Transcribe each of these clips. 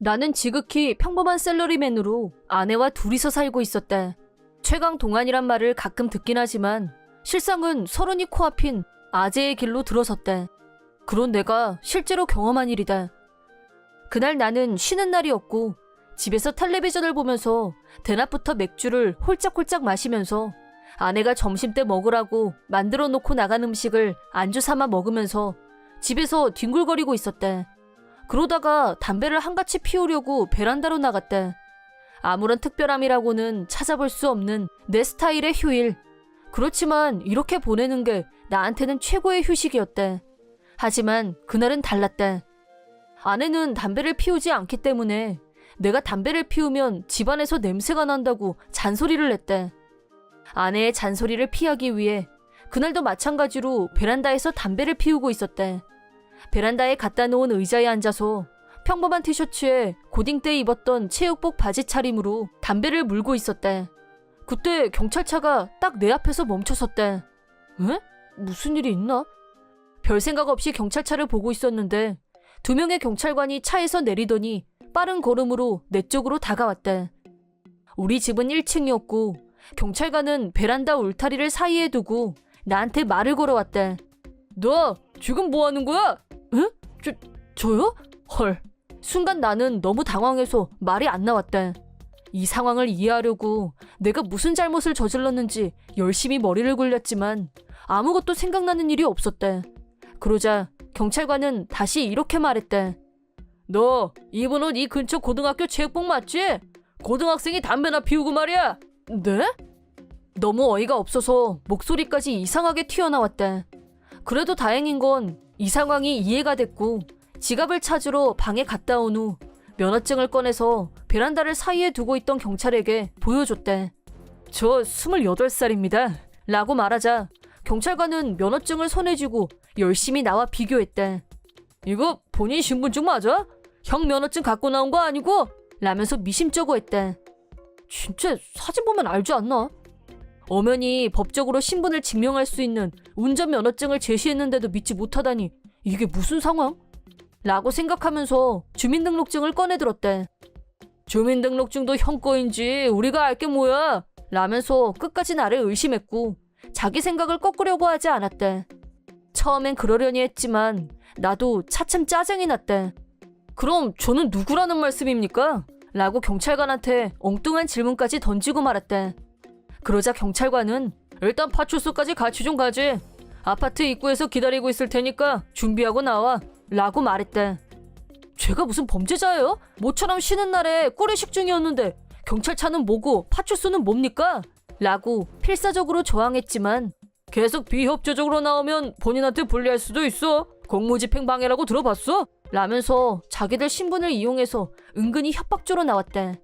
나는 지극히 평범한 샐러리맨으로 아내와 둘이서 살고 있었다. 최강 동안이란 말을 가끔 듣긴 하지만 실상은 서른이 코앞인 아재의 길로 들어섰다. 그런 내가 실제로 경험한 일이다. 그날 나는 쉬는 날이었고 집에서 텔레비전을 보면서 대낮부터 맥주를 홀짝홀짝 마시면서 아내가 점심때 먹으라고 만들어 놓고 나간 음식을 안주 삼아 먹으면서 집에서 뒹굴거리고 있었다. 그러다가 담배를 한가치 피우려고 베란다로 나갔다. 아무런 특별함이라고는 찾아볼 수 없는 내 스타일의 휴일. 그렇지만 이렇게 보내는 게 나한테는 최고의 휴식이었다. 하지만 그날은 달랐다. 아내는 담배를 피우지 않기 때문에 내가 담배를 피우면 집안에서 냄새가 난다고 잔소리를 냈다. 아내의 잔소리를 피하기 위해 그날도 마찬가지로 베란다에서 담배를 피우고 있었다. 베란다에 갖다 놓은 의자에 앉아서 평범한 티셔츠에 고딩 때 입었던 체육복 바지 차림으로 담배를 물고 있었다. 그때 경찰차가 딱 내 앞에서 멈춰섰다. 에? 무슨 일이 있나? 별 생각 없이 경찰차를 보고 있었는데 2명의 경찰관이 차에서 내리더니 빠른 걸음으로 내 쪽으로 다가왔다. 우리 집은 1층이었고 경찰관은 베란다 울타리를 사이에 두고 나한테 말을 걸어왔다. 너 지금 뭐 하는 거야? 에? 저요? 헐. 순간 나는 너무 당황해서 말이 안 나왔다. 이 상황을 이해하려고 내가 무슨 잘못을 저질렀는지 열심히 머리를 굴렸지만 아무것도 생각나는 일이 없었다. 그러자 경찰관은 다시 이렇게 말했다. 너 입은 옷 이 근처 고등학교 체육복 맞지? 고등학생이 담배나 피우고 말이야. 네? 너무 어이가 없어서 목소리까지 이상하게 튀어나왔다. 그래도 다행인 건 이 상황이 이해가 됐고 지갑을 찾으러 방에 갔다 온 후 면허증을 꺼내서 베란다를 사이에 두고 있던 경찰에게 보여줬대. 저 28살입니다. 라고 말하자 경찰관은 면허증을 손에 쥐고 열심히 나와 비교했대. 이거 본인 신분증 맞아? 형 면허증 갖고 나온 거 아니고? 라면서 미심쩍어 했대. 진짜 사진 보면 알지 않나? 엄연히 법적으로 신분을 증명할 수 있는 운전면허증을 제시했는데도 믿지 못하다니 이게 무슨 상황? 라고 생각하면서 주민등록증을 꺼내들었대. 주민등록증도 형 거인지 우리가 알게 뭐야? 라면서 끝까지 나를 의심했고 자기 생각을 꺾으려고 하지 않았대. 처음엔 그러려니 했지만 나도 차츰 짜증이 났대. 그럼 저는 누구라는 말씀입니까? 라고 경찰관한테 엉뚱한 질문까지 던지고 말았대. 그러자 경찰관은 일단 파출소까지 같이 좀 가지. 아파트 입구에서 기다리고 있을 테니까 준비하고 나와. 라고 말했대. 제가 무슨 범죄자예요? 모처럼 쉬는 날에 꿀의식 중이었는데 경찰차는 뭐고 파출소는 뭡니까? 라고 필사적으로 저항했지만 계속 비협조적으로 나오면 본인한테 불리할 수도 있어. 공무집행 방해라고 들어봤어? 라면서 자기들 신분을 이용해서 은근히 협박조로 나왔대.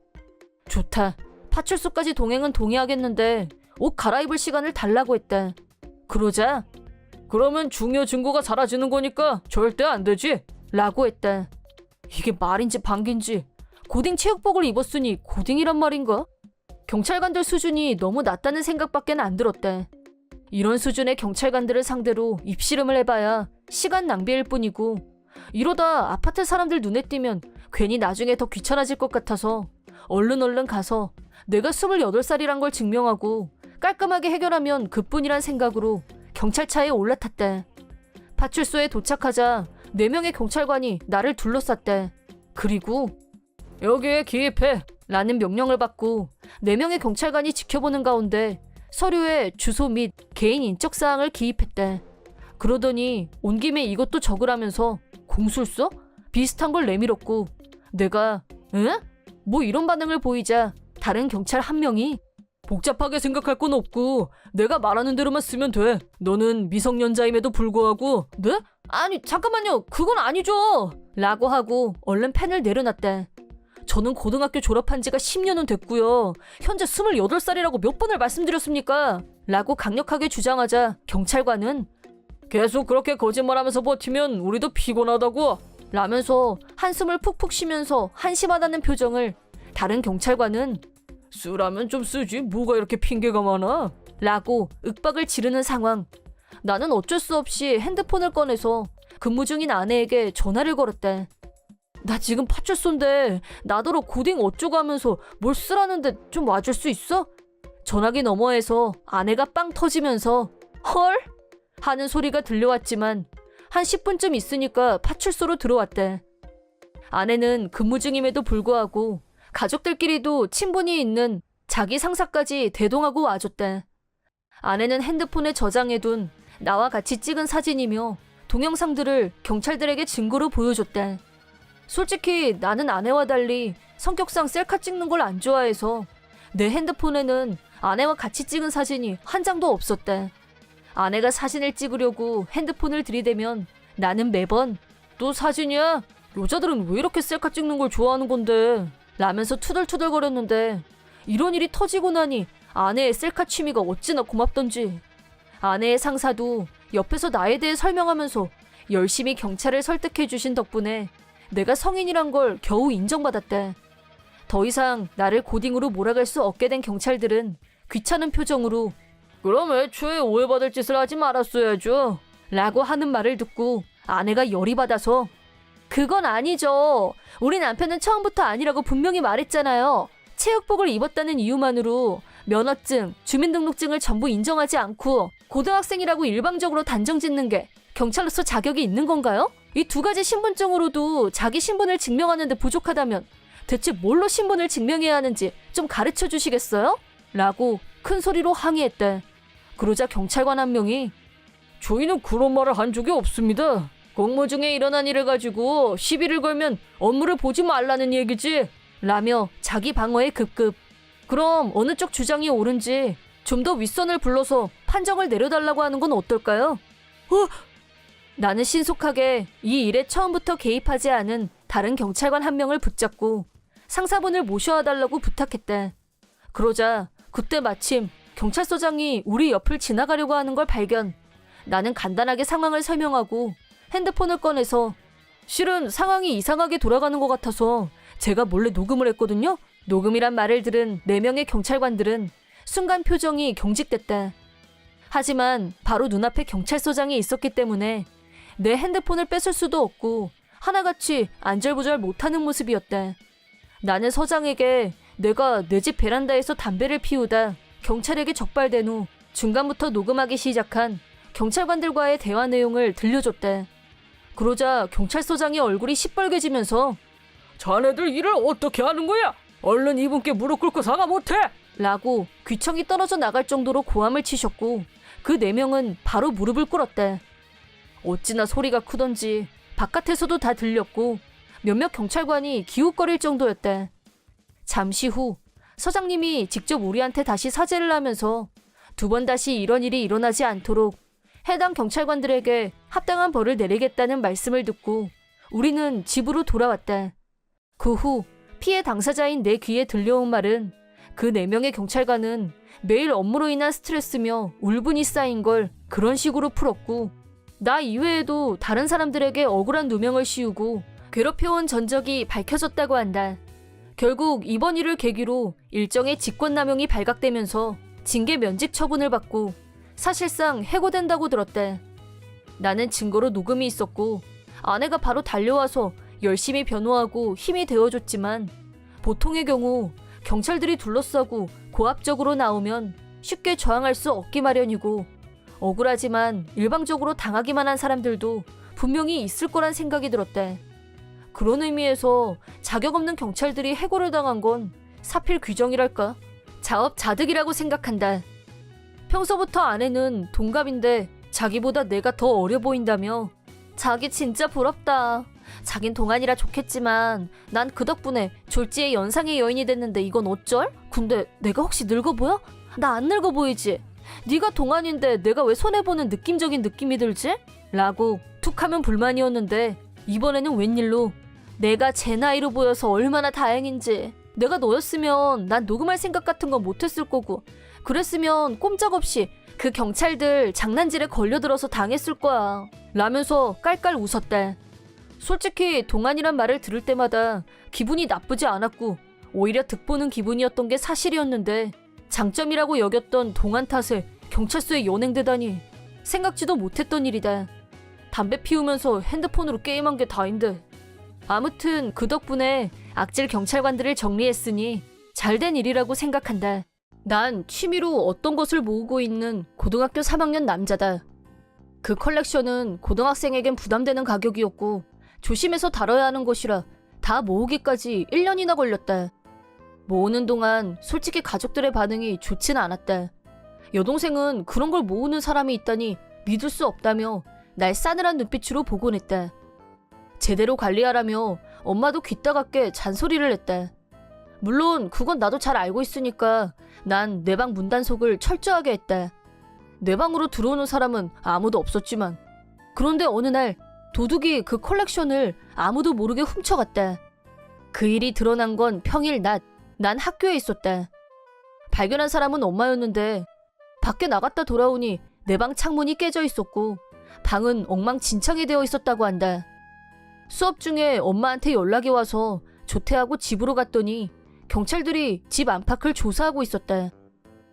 좋다. 파출소까지 동행은 동의하겠는데 옷 갈아입을 시간을 달라고 했대. 그러자 그러면 중요 증거가 사라지는 거니까 절대 안 되지? 라고 했대. 이게 말인지 방귀인지 고딩 체육복을 입었으니 고딩이란 말인가? 경찰관들 수준이 너무 낮다는 생각밖엔 안 들었대. 이런 수준의 경찰관들을 상대로 입씨름을 해봐야 시간 낭비일 뿐이고 이러다 아파트 사람들 눈에 띄면 괜히 나중에 더 귀찮아질 것 같아서 얼른 가서 내가 28살이란 걸 증명하고 깔끔하게 해결하면 그뿐이란 생각으로 경찰차에 올라탔대. 파출소에 도착하자 4명의 경찰관이 나를 둘러쌌대. 그리고 여기에 기입해 라는 명령을 받고 4명의 경찰관이 지켜보는 가운데 서류에 주소 및 개인 인적사항을 기입했대. 그러더니 온 김에 이것도 적으라면서 공술서? 비슷한 걸 내밀었고 내가 에? 뭐 이런 반응을 보이자 다른 경찰 한 명이 복잡하게 생각할 건 없고 내가 말하는 대로만 쓰면 돼. 너는 미성년자임에도 불구하고 네? 아니 잠깐만요. 그건 아니죠. 라고 하고 얼른 펜을 내려놨대. 저는 고등학교 졸업한 지가 10년은 됐고요. 현재 28살이라고 몇 번을 말씀드렸습니까? 라고 강력하게 주장하자 경찰관은 계속 그렇게 거짓말하면서 버티면 우리도 피곤하다고 라면서 한숨을 푹푹 쉬면서 한심하다는 표정을 다른 경찰관은 쓰라면 좀 쓰지 뭐가 이렇게 핑계가 많아? 라고 윽박을 지르는 상황. 나는 어쩔 수 없이 핸드폰을 꺼내서 근무 중인 아내에게 전화를 걸었대. 나 지금 파출소인데 나더러 고딩 어쩌고 하면서 뭘 쓰라는데 좀 와줄 수 있어? 전화기 너머에서 아내가 빵 터지면서 헐? 하는 소리가 들려왔지만 한 10분쯤 있으니까 파출소로 들어왔대. 아내는 근무 중임에도 불구하고 가족들끼리도 친분이 있는 자기 상사까지 대동하고 와줬대. 아내는 핸드폰에 저장해둔 나와 같이 찍은 사진이며 동영상들을 경찰들에게 증거로 보여줬대. 솔직히 나는 아내와 달리 성격상 셀카 찍는 걸 안 좋아해서 내 핸드폰에는 아내와 같이 찍은 사진이 한 장도 없었대. 아내가 사진을 찍으려고 핸드폰을 들이대면 나는 매번 또 사진이야? 여자들은 왜 이렇게 셀카 찍는 걸 좋아하는 건데? 라면서 투덜투덜거렸는데 이런 일이 터지고 나니 아내의 셀카 취미가 어찌나 고맙던지. 아내의 상사도 옆에서 나에 대해 설명하면서 열심히 경찰을 설득해주신 덕분에 내가 성인이란 걸 겨우 인정받았대. 더 이상 나를 고딩으로 몰아갈 수 없게 된 경찰들은 귀찮은 표정으로 그럼 애초에 오해받을 짓을 하지 말았어야죠 라고 하는 말을 듣고 아내가 열이 받아서 그건 아니죠. 우리 남편은 처음부터 아니라고 분명히 말했잖아요. 체육복을 입었다는 이유만으로 면허증, 주민등록증을 전부 인정하지 않고 고등학생이라고 일방적으로 단정짓는 게 경찰로서 자격이 있는 건가요? 이 두 가지 신분증으로도 자기 신분을 증명하는 데 부족하다면 대체 뭘로 신분을 증명해야 하는지 좀 가르쳐 주시겠어요? 라고 큰 소리로 항의했대. 그러자 경찰관 한 명이 저희는 그런 말을 한 적이 없습니다. 공무 중에 일어난 일을 가지고 시비를 걸면 업무를 보지 말라는 얘기지 라며 자기 방어에 급급. 그럼 어느 쪽 주장이 옳은지 좀 더 윗선을 불러서 판정을 내려달라고 하는 건 어떨까요? 나는 신속하게 이 일에 처음부터 개입하지 않은 다른 경찰관 한 명을 붙잡고 상사분을 모셔와달라고 부탁했대. 그러자 그때 마침 경찰서장이 우리 옆을 지나가려고 하는 걸 발견. 나는 간단하게 상황을 설명하고 핸드폰을 꺼내서 실은 상황이 이상하게 돌아가는 것 같아서 제가 몰래 녹음을 했거든요. 녹음이란 말을 들은 4명의 경찰관들은 순간 표정이 경직됐다. 하지만 바로 눈앞에 경찰서장이 있었기 때문에 내 핸드폰을 뺏을 수도 없고 하나같이 안절부절 못하는 모습이었다. 나는 서장에게 내가 내 집 베란다에서 담배를 피우다 경찰에게 적발된 후 중간부터 녹음하기 시작한 경찰관들과의 대화 내용을 들려줬대. 그러자 경찰서장의 얼굴이 시뻘개지면서 자네들 일을 어떻게 하는 거야? 얼른 이분께 무릎 꿇고 사과 못해! 라고 귀청이 떨어져 나갈 정도로 고함을 치셨고 그 4명은 바로 무릎을 꿇었대. 어찌나 소리가 크던지 바깥에서도 다 들렸고 몇몇 경찰관이 기웃거릴 정도였대. 잠시 후 서장님이 직접 우리한테 다시 사죄를 하면서 2번 다시 이런 일이 일어나지 않도록 해당 경찰관들에게 합당한 벌을 내리겠다는 말씀을 듣고 우리는 집으로 돌아왔다. 그 후 피해 당사자인 내 귀에 들려온 말은 그 4명의 경찰관은 매일 업무로 인한 스트레스며 울분이 쌓인 걸 그런 식으로 풀었고 나 이외에도 다른 사람들에게 억울한 누명을 씌우고 괴롭혀온 전적이 밝혀졌다고 한다. 결국 이번 일을 계기로 일정의 직권남용이 발각되면서 징계 면직 처분을 받고 사실상 해고된다고 들었대. 나는 증거로 녹음이 있었고 아내가 바로 달려와서 열심히 변호하고 힘이 되어줬지만 보통의 경우 경찰들이 둘러싸고 고압적으로 나오면 쉽게 저항할 수 없기 마련이고 억울하지만 일방적으로 당하기만 한 사람들도 분명히 있을 거란 생각이 들었대. 그런 의미에서 자격 없는 경찰들이 해고를 당한 건 사필 규정이랄까? 자업자득이라고 생각한다. 평소부터 아내는 동갑인데 자기보다 내가 더 어려 보인다며 자기 진짜 부럽다. 자긴 동안이라 좋겠지만 난 그 덕분에 졸지에 연상의 여인이 됐는데 이건 어쩔? 근데 내가 혹시 늙어 보여? 나 안 늙어 보이지? 네가 동안인데 내가 왜 손해보는 느낌적인 느낌이 들지? 라고 툭하면 불만이었는데 이번에는 웬일로 내가 제 나이로 보여서 얼마나 다행인지. 내가 너였으면 난 녹음할 생각 같은 거 못했을 거고 그랬으면 꼼짝없이 그 경찰들 장난질에 걸려들어서 당했을 거야 라면서 깔깔 웃었대. 솔직히 동안이란 말을 들을 때마다 기분이 나쁘지 않았고 오히려 득보는 기분이었던 게 사실이었는데 장점이라고 여겼던 동안 탓에 경찰서에 연행되다니 생각지도 못했던 일이다. 담배 피우면서 핸드폰으로 게임한 게 다인데. 아무튼 그 덕분에 악질 경찰관들을 정리했으니 잘된 일이라고 생각한다. 난 취미로 어떤 것을 모으고 있는 고등학교 3학년 남자다. 그 컬렉션은 고등학생에겐 부담되는 가격이었고 조심해서 다뤄야 하는 것이라 다 모으기까지 1년이나 걸렸다. 모으는 동안 솔직히 가족들의 반응이 좋지는 않았다. 여동생은 그런 걸 모으는 사람이 있다니 믿을 수 없다며 날 싸늘한 눈빛으로 보곤 했다. 제대로 관리하라며 엄마도 귀따갑게 잔소리를 했다. 물론 그건 나도 잘 알고 있으니까 난 내 방 문단속을 철저하게 했다. 내 방으로 들어오는 사람은 아무도 없었지만 그런데 어느 날 도둑이 그 컬렉션을 아무도 모르게 훔쳐갔다. 그 일이 드러난 건 평일 낮. 난 학교에 있었다. 발견한 사람은 엄마였는데 밖에 나갔다 돌아오니 내 방 창문이 깨져 있었고 방은 엉망진창이 되어 있었다고 한다. 수업 중에 엄마한테 연락이 와서 조퇴하고 집으로 갔더니 경찰들이 집 안팎을 조사하고 있었다.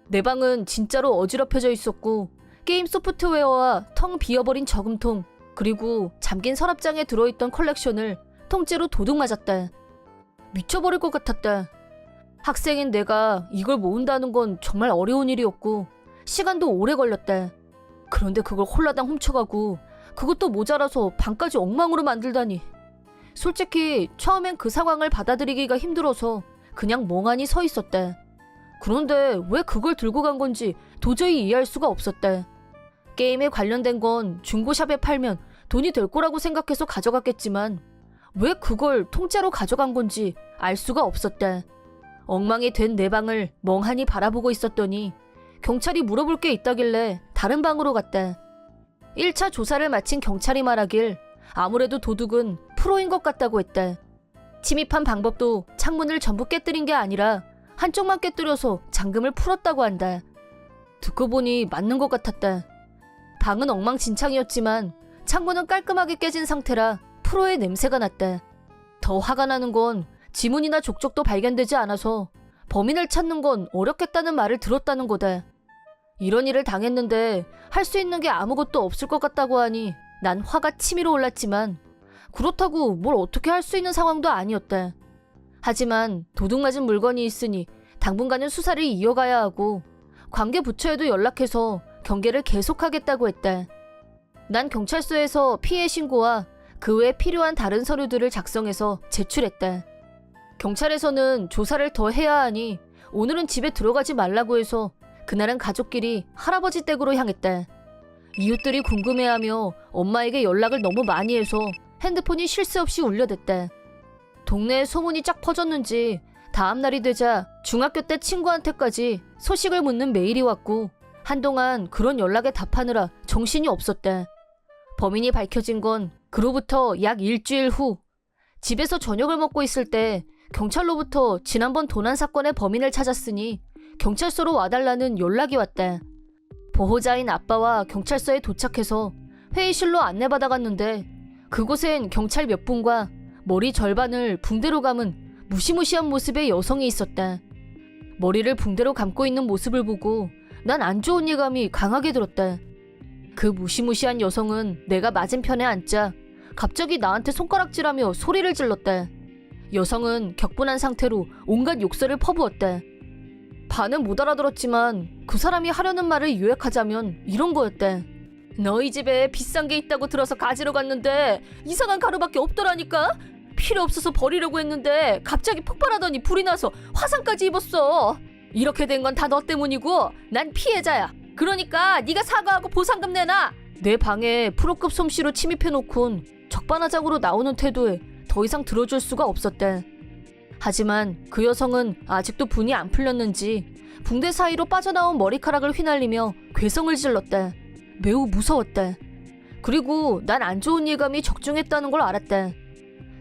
내 방은 진짜로 어지럽혀져 있었고 게임 소프트웨어와 텅 비어버린 저금통 그리고 잠긴 서랍장에 들어있던 컬렉션을 통째로 도둑 맞았다. 미쳐버릴 것 같았다. 학생인 내가 이걸 모은다는 건 정말 어려운 일이었고 시간도 오래 걸렸다. 그런데 그걸 홀라당 훔쳐가고 그것도 모자라서 방까지 엉망으로 만들다니. 솔직히 처음엔 그 상황을 받아들이기가 힘들어서 그냥 멍하니 서 있었다. 그런데 왜 그걸 들고 간 건지 도저히 이해할 수가 없었다. 게임에 관련된 건 중고샵에 팔면 돈이 될 거라고 생각해서 가져갔겠지만 왜 그걸 통째로 가져간 건지 알 수가 없었다. 엉망이 된 내 방을 멍하니 바라보고 있었더니 경찰이 물어볼 게 있다길래 다른 방으로 갔다. 1차 조사를 마친 경찰이 말하길 아무래도 도둑은 프로인 것 같다고 했다. 침입한 방법도 창문을 전부 깨뜨린 게 아니라 한쪽만 깨뜨려서 잠금을 풀었다고 한다. 듣고 보니 맞는 것 같았다. 방은 엉망진창이었지만 창문은 깔끔하게 깨진 상태라 프로의 냄새가 났다. 더 화가 나는 건 지문이나 족적도 발견되지 않아서 범인을 찾는 건 어렵겠다는 말을 들었다는 거다. 이런 일을 당했는데 할 수 있는 게 아무것도 없을 것 같다고 하니 난 화가 치밀어 올랐지만 그렇다고 뭘 어떻게 할 수 있는 상황도 아니었다. 하지만 도둑 맞은 물건이 있으니 당분간은 수사를 이어가야 하고 관계 부처에도 연락해서 경계를 계속하겠다고 했다. 난 경찰서에서 피해 신고와 그 외에 필요한 다른 서류들을 작성해서 제출했다. 경찰에서는 조사를 더 해야 하니 오늘은 집에 들어가지 말라고 해서 그날은 가족끼리 할아버지 댁으로 향했다. 이웃들이 궁금해하며 엄마에게 연락을 너무 많이 해서 핸드폰이 쉴 새 없이 울려댔다. 동네에 소문이 쫙 퍼졌는지 다음 날이 되자 중학교 때 친구한테까지 소식을 묻는 메일이 왔고 한동안 그런 연락에 답하느라 정신이 없었다. 범인이 밝혀진 건 그로부터 약 일주일 후 집에서 저녁을 먹고 있을 때 경찰로부터 지난번 도난 사건의 범인을 찾았으니 경찰서로 와달라는 연락이 왔다. 보호자인 아빠와 경찰서에 도착해서 회의실로 안내받아갔는데 그곳엔 경찰 몇 분과 머리 절반을 붕대로 감은 무시무시한 모습의 여성이 있었다. 머리를 붕대로 감고 있는 모습을 보고 난 안 좋은 예감이 강하게 들었다. 그 무시무시한 여성은 내가 맞은편에 앉자 갑자기 나한테 손가락질하며 소리를 질렀다. 여성은 격분한 상태로 온갖 욕설을 퍼부었다. 반은 못 알아들었지만 그 사람이 하려는 말을 요약하자면 이런 거였다. 너희 집에 비싼 게 있다고 들어서 가지러 갔는데 이상한 가루밖에 없더라니까? 필요 없어서 버리려고 했는데 갑자기 폭발하더니 불이 나서 화상까지 입었어. 이렇게 된 건 다 너 때문이고 난 피해자야. 그러니까 네가 사과하고 보상금 내놔. 내 방에 프로급 솜씨로 침입해놓곤 적반하장으로 나오는 태도에 더 이상 들어줄 수가 없었다. 하지만 그 여성은 아직도 분이 안 풀렸는지 붕대 사이로 빠져나온 머리카락을 휘날리며 괴성을 질렀다. 매우 무서웠다. 그리고 난 안 좋은 예감이 적중했다는 걸 알았다.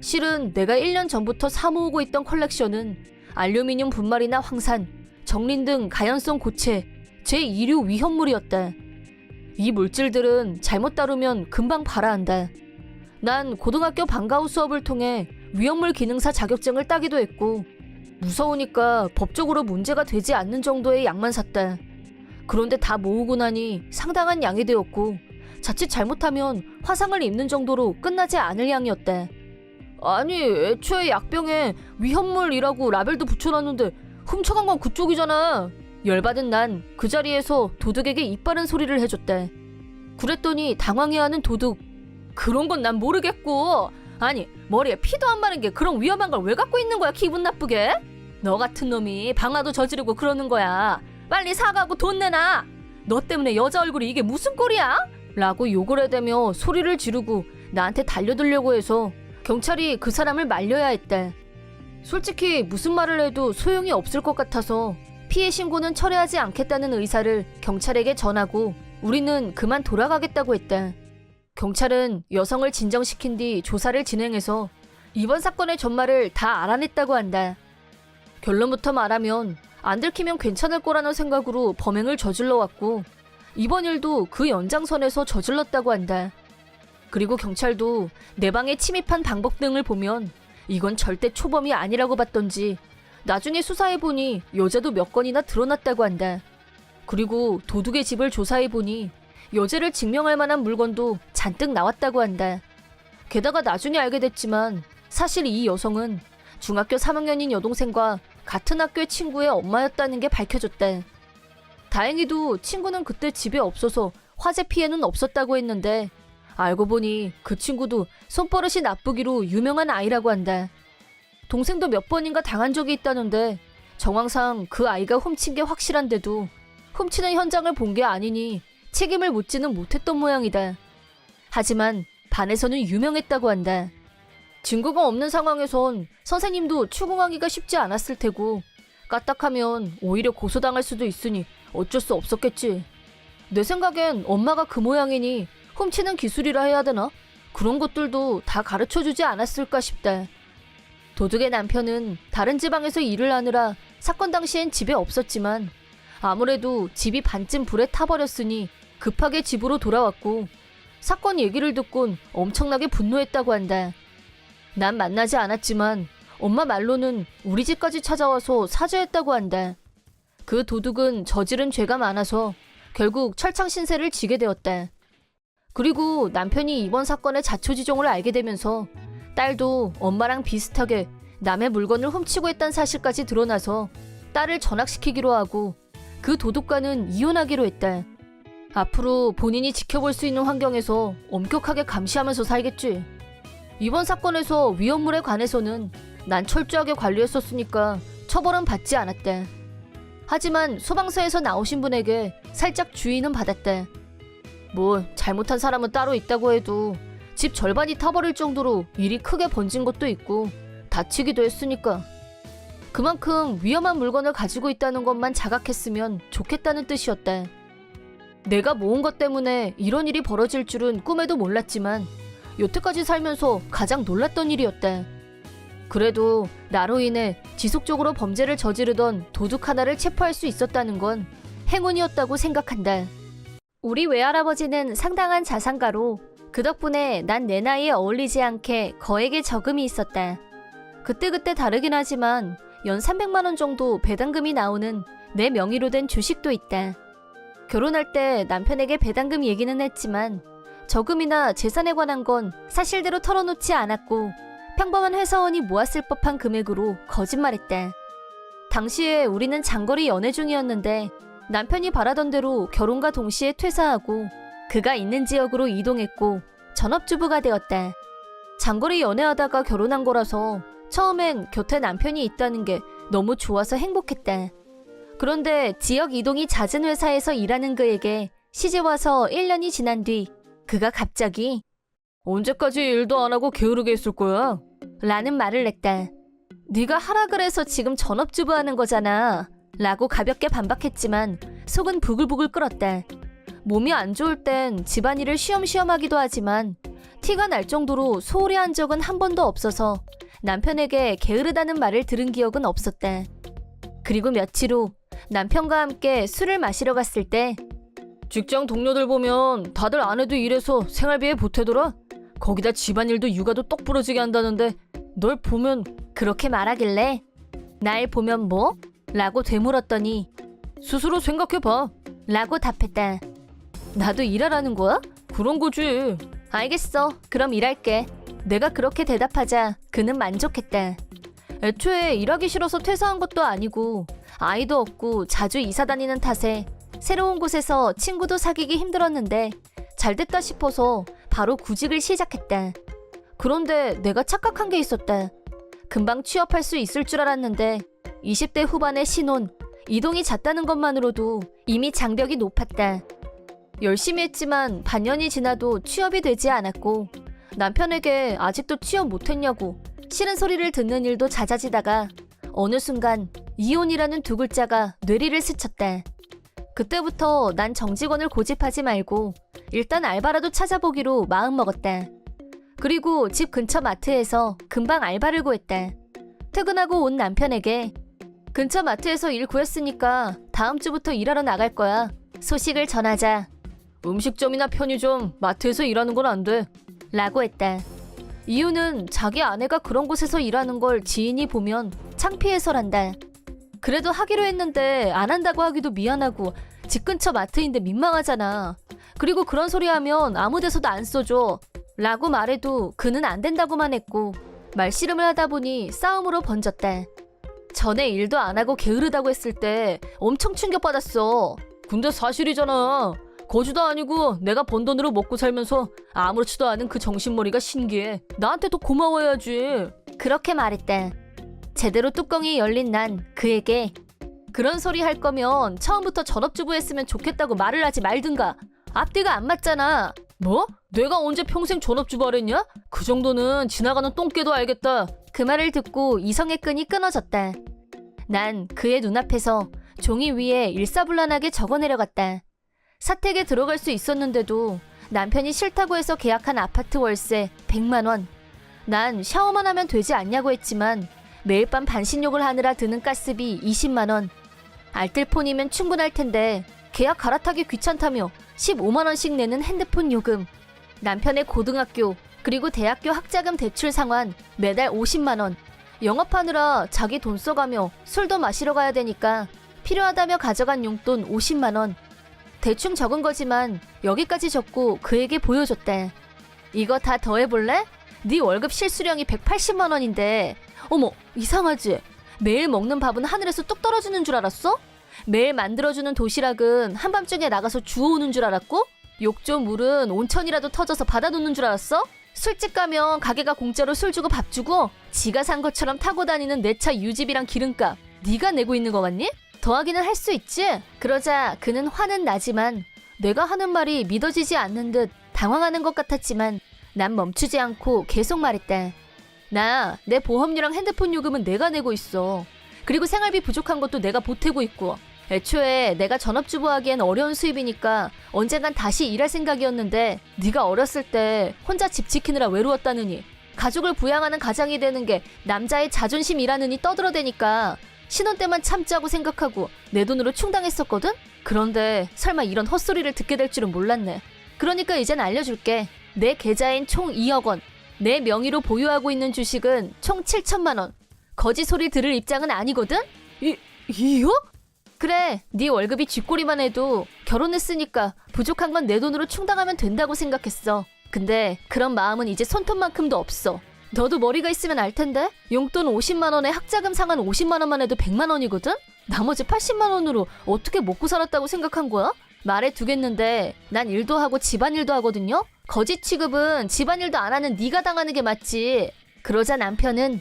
실은 내가 1년 전부터 사모으고 있던 컬렉션은 알루미늄 분말이나 황산, 정린 등 가연성 고체, 제2류 위험물이었다. 이 물질들은 잘못 다루면 금방 발화한다. 난 고등학교 방과후 수업을 통해 위험물 기능사 자격증을 따기도 했고 무서우니까 법적으로 문제가 되지 않는 정도의 양만 샀다. 그런데 다 모으고 나니 상당한 양이 되었고 자칫 잘못하면 화상을 입는 정도로 끝나지 않을 양이었다. 아니, 애초에 약병에 위험물이라고 라벨도 붙여놨는데 훔쳐간 건 그쪽이잖아. 열받은 난 그 자리에서 도둑에게 입바른 소리를 해줬대. 그랬더니 당황해하는 도둑. 그런 건 난 모르겠고. 아니, 머리에 피도 안 마른 게 그런 위험한 걸 왜 갖고 있는 거야, 기분 나쁘게? 너 같은 놈이 방화도 저지르고 그러는 거야. 빨리 사과하고 돈 내놔. 너 때문에 여자 얼굴이 이게 무슨 꼴이야? 라고 욕을 해대며 소리를 지르고 나한테 달려들려고 해서 경찰이 그 사람을 말려야 했대. 솔직히 무슨 말을 해도 소용이 없을 것 같아서 피해 신고는 철회하지 않겠다는 의사를 경찰에게 전하고 우리는 그만 돌아가겠다고 했대. 경찰은 여성을 진정시킨 뒤 조사를 진행해서 이번 사건의 전말을 다 알아냈다고 한다. 결론부터 말하면 안 들키면 괜찮을 거라는 생각으로 범행을 저질러 왔고 이번 일도 그 연장선에서 저질렀다고 한다. 그리고 경찰도 내 방에 침입한 방법 등을 보면 이건 절대 초범이 아니라고 봤던지 나중에 수사해보니 여자도 몇 건이나 드러났다고 한다. 그리고 도둑의 집을 조사해보니 여자를 증명할 만한 물건도 잔뜩 나왔다고 한다. 게다가 나중에 알게 됐지만 사실 이 여성은 중학교 3학년인 여동생과 같은 학교의 친구의 엄마였다는 게 밝혀졌대. 다행히도 친구는 그때 집에 없어서 화재 피해는 없었다고 했는데 알고 보니 그 친구도 손버릇이 나쁘기로 유명한 아이라고 한다. 동생도 몇 번인가 당한 적이 있다는데 정황상 그 아이가 훔친 게 확실한데도 훔치는 현장을 본 게 아니니 책임을 묻지는 못했던 모양이다. 하지만 반에서는 유명했다고 한다. 증거가 없는 상황에선 선생님도 추궁하기가 쉽지 않았을 테고 까딱하면 오히려 고소당할 수도 있으니 어쩔 수 없었겠지. 내 생각엔 엄마가 그 모양이니 훔치는 기술이라 해야 되나? 그런 것들도 다 가르쳐주지 않았을까 싶다. 도둑의 남편은 다른 지방에서 일을 하느라 사건 당시엔 집에 없었지만 아무래도 집이 반쯤 불에 타버렸으니 급하게 집으로 돌아왔고 사건 얘기를 듣곤 엄청나게 분노했다고 한다. 난 만나지 않았지만 엄마 말로는 우리 집까지 찾아와서 사죄했다고 한다. 그 도둑은 저지른 죄가 많아서 결국 철창 신세를 지게 되었다. 그리고 남편이 이번 사건의 자초지종을 알게 되면서 딸도 엄마랑 비슷하게 남의 물건을 훔치고 했다는 사실까지 드러나서 딸을 전학시키기로 하고 그 도둑과는 이혼하기로 했다. 앞으로 본인이 지켜볼 수 있는 환경에서 엄격하게 감시하면서 살겠지. 이번 사건에서 위험물에 관해서는 난 철저하게 관리했었으니까 처벌은 받지 않았다. 하지만 소방서에서 나오신 분에게 살짝 주의는 받았다. 뭐 잘못한 사람은 따로 있다고 해도 집 절반이 타버릴 정도로 일이 크게 번진 것도 있고 다치기도 했으니까 그만큼 위험한 물건을 가지고 있다는 것만 자각했으면 좋겠다는 뜻이었다. 내가 모은 것 때문에 이런 일이 벌어질 줄은 꿈에도 몰랐지만 여태까지 살면서 가장 놀랐던 일이었다. 그래도 나로 인해 지속적으로 범죄를 저지르던 도둑 하나를 체포할 수 있었다는 건 행운이었다고 생각한다. 우리 외할아버지는 상당한 자산가로 그 덕분에 난 내 나이에 어울리지 않게 거액의 저금이 있었다. 그때그때 다르긴 하지만 연 300만 원 정도 배당금이 나오는 내 명의로 된 주식도 있다. 결혼할 때 남편에게 배당금 얘기는 했지만 저금이나 재산에 관한 건 사실대로 털어놓지 않았고 평범한 회사원이 모았을 법한 금액으로 거짓말했다. 당시에 우리는 장거리 연애 중이었는데 남편이 바라던 대로 결혼과 동시에 퇴사하고 그가 있는 지역으로 이동했고 전업주부가 되었다. 장거리 연애하다가 결혼한 거라서 처음엔 곁에 남편이 있다는 게 너무 좋아서 행복했다. 그런데 지역 이동이 잦은 회사에서 일하는 그에게 시집와서 1년이 지난 뒤 그가 갑자기 언제까지 일도 안 하고 게으르게 있을 거야? 라는 말을 냈다. 네가 하라 그래서 지금 전업주부 하는 거잖아. 라고 가볍게 반박했지만 속은 부글부글 끓었다. 몸이 안 좋을 땐 집안일을 쉬엄쉬엄 하기도 하지만 티가 날 정도로 소홀히 한 적은 한 번도 없어서 남편에게 게으르다는 말을 들은 기억은 없었다. 그리고 며칠 후 남편과 함께 술을 마시러 갔을 때 직장 동료들 보면 다들 아내도 일해서 생활비에 보태더라. 거기다 집안일도 육아도 똑 부러지게 한다는데 널 보면 그렇게 말하길래 날 보면 뭐? 라고 되물었더니 스스로 생각해봐 라고 답했다. 나도 일하라는 거야? 그런 거지. 알겠어. 그럼 일할게. 내가 그렇게 대답하자 그는 만족했다. 애초에 일하기 싫어서 퇴사한 것도 아니고 아이도 없고 자주 이사 다니는 탓에 새로운 곳에서 친구도 사귀기 힘들었는데 잘됐다 싶어서 바로 구직을 시작했다. 그런데 내가 착각한 게 있었다. 금방 취업할 수 있을 줄 알았는데 20대 후반의 신혼, 이동이 잦다는 것만으로도 이미 장벽이 높았다. 열심히 했지만 반년이 지나도 취업이 되지 않았고 남편에게 아직도 취업 못했냐고 싫은 소리를 듣는 일도 잦아지다가 어느 순간 이혼이라는 두 글자가 뇌리를 스쳤다. 그때부터 난 정직원을 고집하지 말고 일단 알바라도 찾아보기로 마음먹었다. 그리고 집 근처 마트에서 금방 알바를 구했다. 퇴근하고 온 남편에게 근처 마트에서 일 구했으니까 다음 주부터 일하러 나갈 거야. 소식을 전하자 음식점이나 편의점, 마트에서 일하는 건 안 돼. 라고 했다. 이유는 자기 아내가 그런 곳에서 일하는 걸 지인이 보면 창피해서란다. 그래도 하기로 했는데 안 한다고 하기도 미안하고 집 근처 마트인데 민망하잖아. 그리고 그런 소리 하면 아무 데서도 안 써줘. 라고 말해도 그는 안 된다고만 했고 말씨름을 하다 보니 싸움으로 번졌다. 전에 일도 안 하고 게으르다고 했을 때 엄청 충격받았어. 근데 사실이잖아. 거주도 아니고 내가 번 돈으로 먹고 살면서 아무렇지도 않은 그 정신머리가 신기해. 나한테 더 고마워야지. 그렇게 말했다. 제대로 뚜껑이 열린 난 그에게 그런 소리 할 거면 처음부터 전업주부 했으면 좋겠다고 말을 하지 말든가. 앞뒤가 안 맞잖아. 뭐? 내가 언제 평생 전업주부 하랬냐? 그 정도는 지나가는 똥개도 알겠다. 그 말을 듣고 이성의 끈이 끊어졌다. 난 그의 눈앞에서 종이 위에 일사불란하게 적어내려갔다. 사택에 들어갈 수 있었는데도 남편이 싫다고 해서 계약한 아파트 월세 100만 원. 난 샤워만 하면 되지 않냐고 했지만 매일 밤 반신욕을 하느라 드는 가스비 20만 원. 알뜰폰이면 충분할 텐데 계약 갈아타기 귀찮다며 15만 원씩 내는 핸드폰 요금. 남편의 고등학교 그리고 대학교 학자금 대출 상환 매달 50만 원. 영업하느라 자기 돈 써가며 술도 마시러 가야 되니까 필요하다며 가져간 용돈 50만 원. 대충 적은 거지만 여기까지 적고 그에게 보여줬대. 이거 다 더해볼래? 네 월급 실수령이 180만 원인데 어머 이상하지? 매일 먹는 밥은 하늘에서 뚝 떨어지는 줄 알았어? 매일 만들어주는 도시락은 한밤중에 나가서 주워오는 줄 알았고 욕조 물은 온천이라도 터져서 받아놓는 줄 알았어? 술집 가면 가게가 공짜로 술 주고 밥 주고 지가 산 것처럼 타고 다니는 내 차 유지비랑 기름값 네가 내고 있는 거 같니? 더하기는 할 수 있지? 그러자 그는 화는 나지만 내가 하는 말이 믿어지지 않는 듯 당황하는 것 같았지만 난 멈추지 않고 계속 말했다. 나 내 보험료랑 핸드폰 요금은 내가 내고 있어. 그리고 생활비 부족한 것도 내가 보태고 있고 애초에 내가 전업주부 하기엔 어려운 수입이니까 언젠간 다시 일할 생각이었는데 네가 어렸을 때 혼자 집 지키느라 외로웠다느니 가족을 부양하는 가장이 되는 게 남자의 자존심이라느니 떠들어대니까 신혼 때만 참자고 생각하고 내 돈으로 충당했었거든? 그런데 설마 이런 헛소리를 듣게 될 줄은 몰랐네. 그러니까 이젠 알려줄게. 내 계좌엔 총 2억 원. 내 명의로 보유하고 있는 주식은 총 7천만 원. 거짓 소리 들을 입장은 아니거든? 2억? 그래, 네 월급이 쥐꼬리만 해도 결혼했으니까 부족한 건 내 돈으로 충당하면 된다고 생각했어. 근데 그런 마음은 이제 손톱만큼도 없어. 너도 머리가 있으면 알 텐데 용돈 50만 원에 학자금 상환 50만 원만 해도 100만 원이거든? 나머지 80만 원으로 어떻게 먹고 살았다고 생각한 거야? 말해 두겠는데 난 일도 하고 집안일도 하거든요? 거짓 취급은 집안일도 안 하는 네가 당하는 게 맞지. 그러자 남편은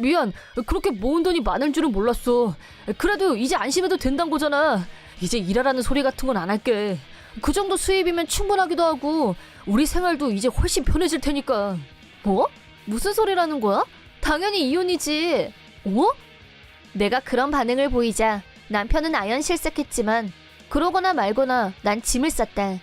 미안. 그렇게 모은 돈이 많을 줄은 몰랐어. 그래도 이제 안심해도 된다는 거잖아. 이제 일하라는 소리 같은 건 안 할게. 그 정도 수입이면 충분하기도 하고 우리 생활도 이제 훨씬 편해질 테니까. 뭐? 무슨 소리라는 거야? 당연히 이혼이지. 어? 내가 그런 반응을 보이자 남편은 아연실색했지만 그러거나 말거나 난 짐을 쌌다.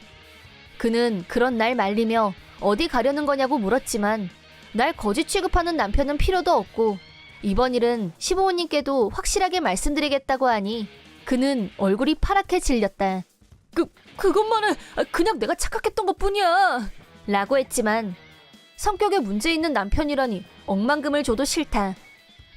그는 그런 날 말리며 어디 가려는 거냐고 물었지만 날 거짓 취급하는 남편은 필요도 없고 이번 일은 시부모님께도 확실하게 말씀드리겠다고 하니 그는 얼굴이 파랗게 질렸다. 그것만은 그냥 내가 착각했던 것뿐이야. 라고 했지만 성격에 문제 있는 남편이라니 억만금을 줘도 싫다.